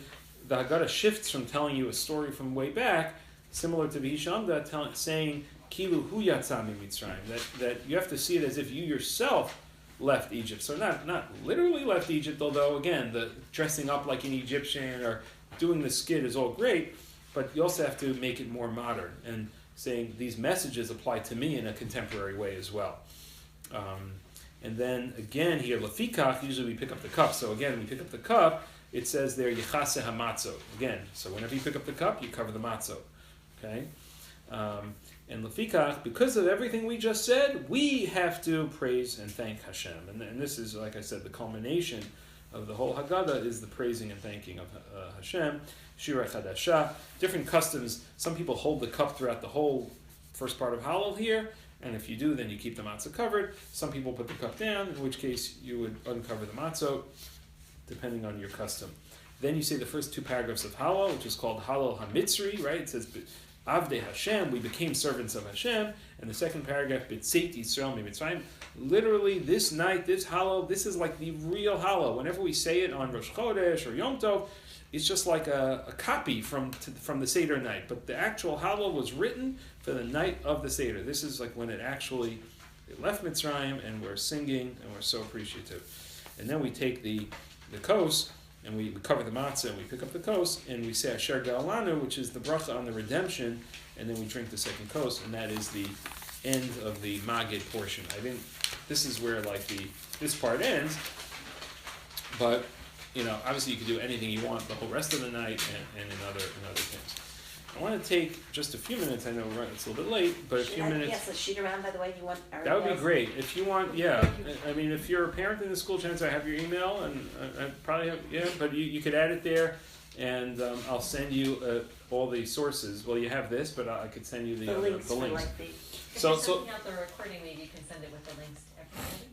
The Haggadah shifts from telling you a story from way back, similar to V'Hishamda, saying Kilu Hu Yatsa Mitzrayim, that you have to see it as if you yourself left Egypt. So not literally left Egypt, although again, the dressing up like an Egyptian or doing the skit is all great, but you also have to make it more modern and saying these messages apply to me in a contemporary way as well. And then again here, Lefikach, usually we pick up the cup. So again, we pick up the cup, it says there, Yechase HaMatzot. Again, so whenever you pick up the cup, you cover the matzot. Okay? And Lefikach, because of everything we just said, we have to praise and thank Hashem. And this is, like I said, the culmination of the whole Haggadah is the praising and thanking of Hashem. Shira Chadasha. Different customs. Some people hold the cup throughout the whole first part of Hallel here, and if you do, then you keep the matzah covered. Some people put the cup down, in which case you would uncover the matzah, depending on your custom. Then you say the first two paragraphs of Hallel, which is called Hallel HaMitzri, right? It says, Avdei Hashem, we became servants of Hashem. And the second paragraph, B'tzeit Yisrael miMitzrayim. Literally, this night, this Hallel, this is like the real Hallel. Whenever we say it on Rosh Chodesh or Yom Tov, it's just like a copy from the Seder night, but the actual Hallel was written for the night of the Seder. This is like when it left Mitzrayim, and we're singing, and we're so appreciative. And then we take the kos, and we cover the matzah, and we pick up the kos, and we say Asher Ga'alanu, which is the bracha on the redemption, and then we drink the second kos, and that is the end of the Magid portion. This is where this part ends, but obviously you can do anything you want the whole rest of the night and in other things. I want to take just a few minutes. I know it's a little bit late, but a few minutes. Yes, a sheet around, by the way. You want our That would be emails? great. If you want, yeah. I mean, if you're a parent in the school, chances I have your email, and I probably have, but you could add it there, and I'll send you all the sources. Well, you have this, but I could send you the links. For like the. If you're sending out the recording, maybe you can send it with the links to everybody.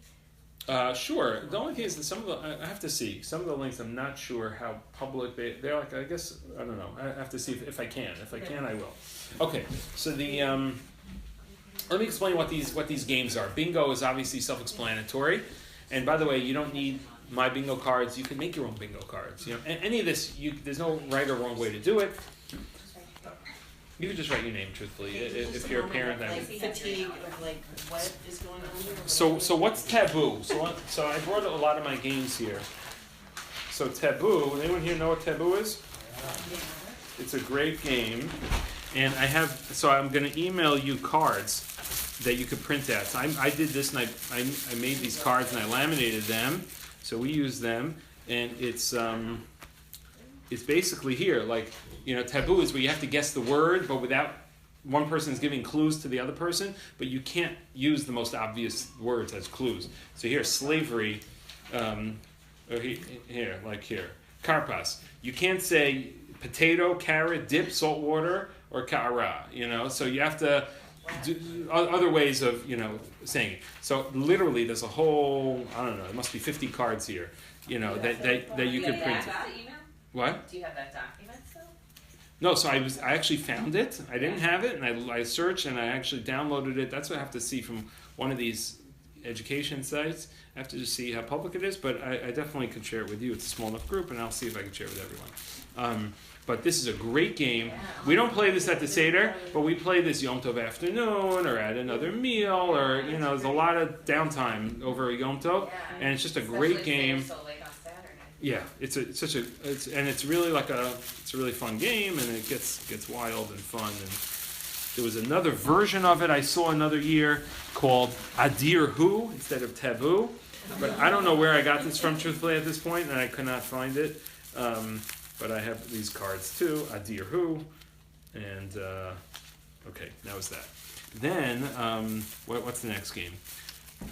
Sure. The only thing is that some of the I have to see some of the links. I'm not sure how public they're like. I guess I don't know. I have to see if I can. If I can, I will. Okay. So the let me explain what these games are. Bingo is obviously self-explanatory, and by the way, you don't need my bingo cards. You can make your own bingo cards. Any of this. There's no right or wrong way to do it. You can just write your name truthfully if you're a parent. Fatigue of what is going on here. So what's taboo? So I brought a lot of my games here. So taboo. Anyone here know what taboo is? It's a great game, and I'm going to email you cards that you could print out. So I did this, and I made these cards and I laminated them. So we use them, and it's basically here taboo is where you have to guess the word, but without one person is giving clues to the other person, but you can't use the most obvious words as clues. So here, slavery, or here, karpas. You can't say potato, carrot, dip, salt water, or kara, so you have to do other ways of, saying it. So literally there's a whole, I don't know, it must be 50 cards here, that you could print. What? Do you have that document still? No, so I actually found it. I didn't have it, and I searched, and I actually downloaded it. That's what I have to see from one of these education sites. I have to just see how public it is, but I definitely could share it with you. It's a small enough group, and I'll see if I can share it with everyone. But this is a great game. We don't play this at the Seder, but we play this Yom Tov afternoon, or at another meal, or, there's a lot of downtime over Yom Tov, and it's just a great game. Yeah, it's really it's a really fun game, and it gets wild and fun. And there was another version of it I saw another year called Adir Hu instead of Taboo, but I don't know where I got this from truthfully at this point, and I could not find it. But I have these cards too, Adir Hu, and okay, that was that. Then what's the next game?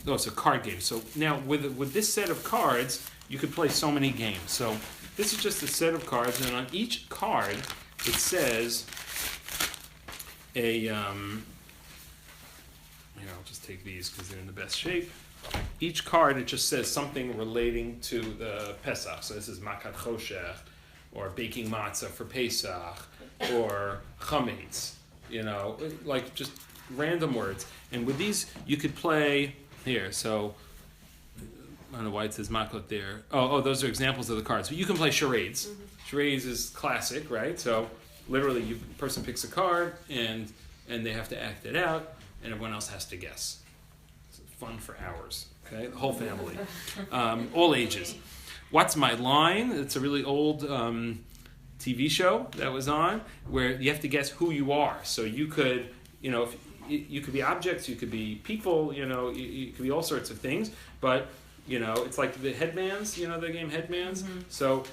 Oh, it's a card game. So now with this set of cards, you could play so many games. So this is just a set of cards, and on each card it says I'll just take these because they're in the best shape. Each card, it just says something relating to the Pesach. So this is Makat Choshech, or baking matzah for Pesach, or chametz, like just random words. And with these, you could play here. So I don't know why it says makot there. Oh, those are examples of the cards. But you can play charades. Mm-hmm. Charades is classic, right? So literally, person picks a card, and they have to act it out, and everyone else has to guess. It's fun for hours. Okay, the whole family, all ages. What's My Line? It's a really old TV show that was on where you have to guess who you are. So you could, if you could be objects, you could be people, you could be all sorts of things. But it's like the headbands, the game Headbands. Mm-hmm. So,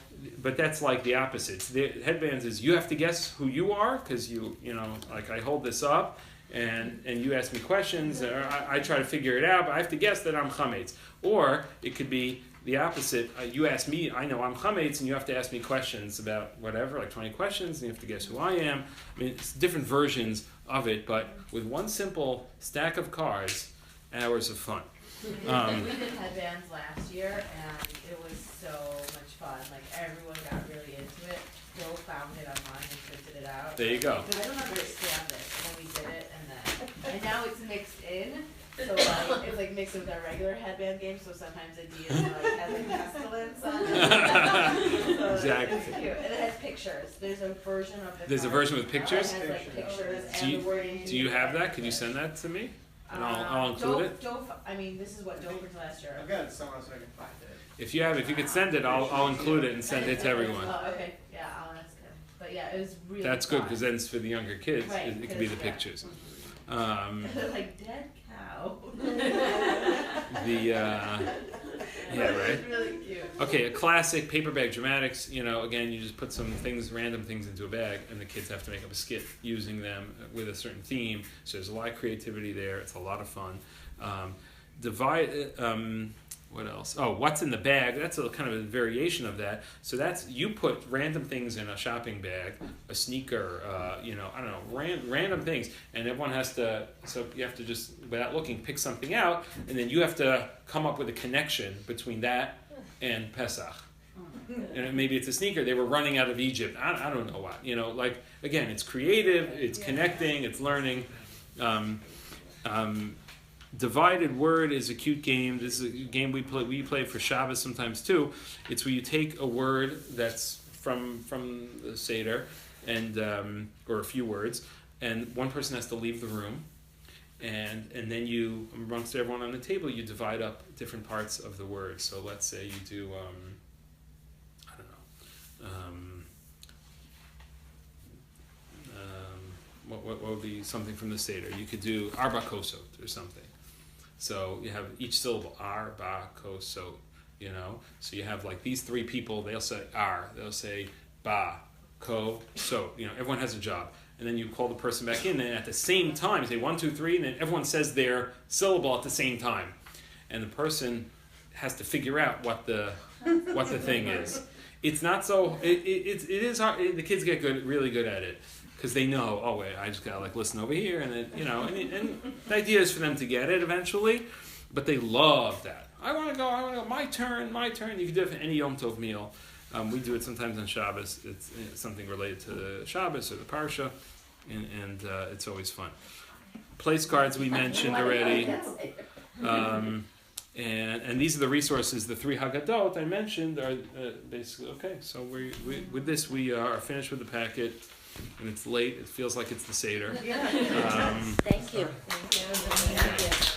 but that's like the opposites. The headbands is you have to guess who you are because like I hold this up and you ask me questions, or I try to figure it out, but I have to guess that I'm chametz. Or it could be the opposite. You ask me, I know I'm chametz, and you have to ask me questions about whatever, like 20 questions, and you have to guess who I am. I mean, it's different versions of it, but with one simple stack of cards, hours of fun. We did headbands last year, and it was so much fun. Like, everyone got really into it. Bill found it online and printed it out. There you go. I don't understand this, and then we did it, and now it's mixed in, So like, it's like mixed with our regular headband game, so sometimes the D is like has like pestilence on it. So Exactly. It's cute. And it has pictures. There's a version of the There's a card version with pictures? that has like pictures Do and you- the wording. Do you have that? Could you send that to me? And I'll include it. I mean, this is what Dover's last year. I've got it somewhere so I can find it. If you could send it, I'll include it and send it to everyone. Oh, okay. Yeah, I'll ask him. But yeah, it was really That's good fun. because then it's for the younger kids. Right, It could be the 'cause, yeah. pictures. They're like dead cow. Yeah, right. It's really cute. Okay, a classic paper bag dramatics. You know, again, you just put some things, random things into a bag, and the kids have to make up a skit using them with a certain theme. So there's a lot of creativity there. It's a lot of fun. What else? Oh, what's in the bag? That's a kind of a variation of that. So that's you put random things in a shopping bag, a sneaker, I don't know, random things, and everyone has to. So you have to just, without looking, pick something out, and then you have to come up with a connection between that and Pesach. And maybe it's a sneaker. They were running out of Egypt. I don't know what. Like again, it's creative, it's connecting, it's learning. Divided word is a cute game. This is a game we play for Shabbos sometimes too. It's where you take a word that's from the Seder, and or a few words, and one person has to leave the room, and then you, amongst everyone on the table, you divide up different parts of the word. So let's say you do what would be something from the Seder? You could do arba kosot or something. So you have each syllable, arba kosot, So you have like these three people, they'll say ar, they'll say ba, ko, so. Everyone has a job. And then you call the person back in, and at the same time, you say 1, 2, 3, and then everyone says their syllable at the same time. And the person has to figure out what the thing is. It's not so, it is hard, the kids get really good at it. Because they know, oh wait, I just gotta listen over here, and then and the idea is for them to get it eventually, but they love that. I want to go. My turn. You can do it for any Yom Tov meal. We do it sometimes on Shabbos. It's something related to the Shabbos or the Parsha, and it's always fun. Place cards we mentioned already, and these are the resources. The 3 Haggadot I mentioned are basically okay. So we with this we are finished with the packet. And it's late. It feels like it's the Seder. Thank you. Thank you.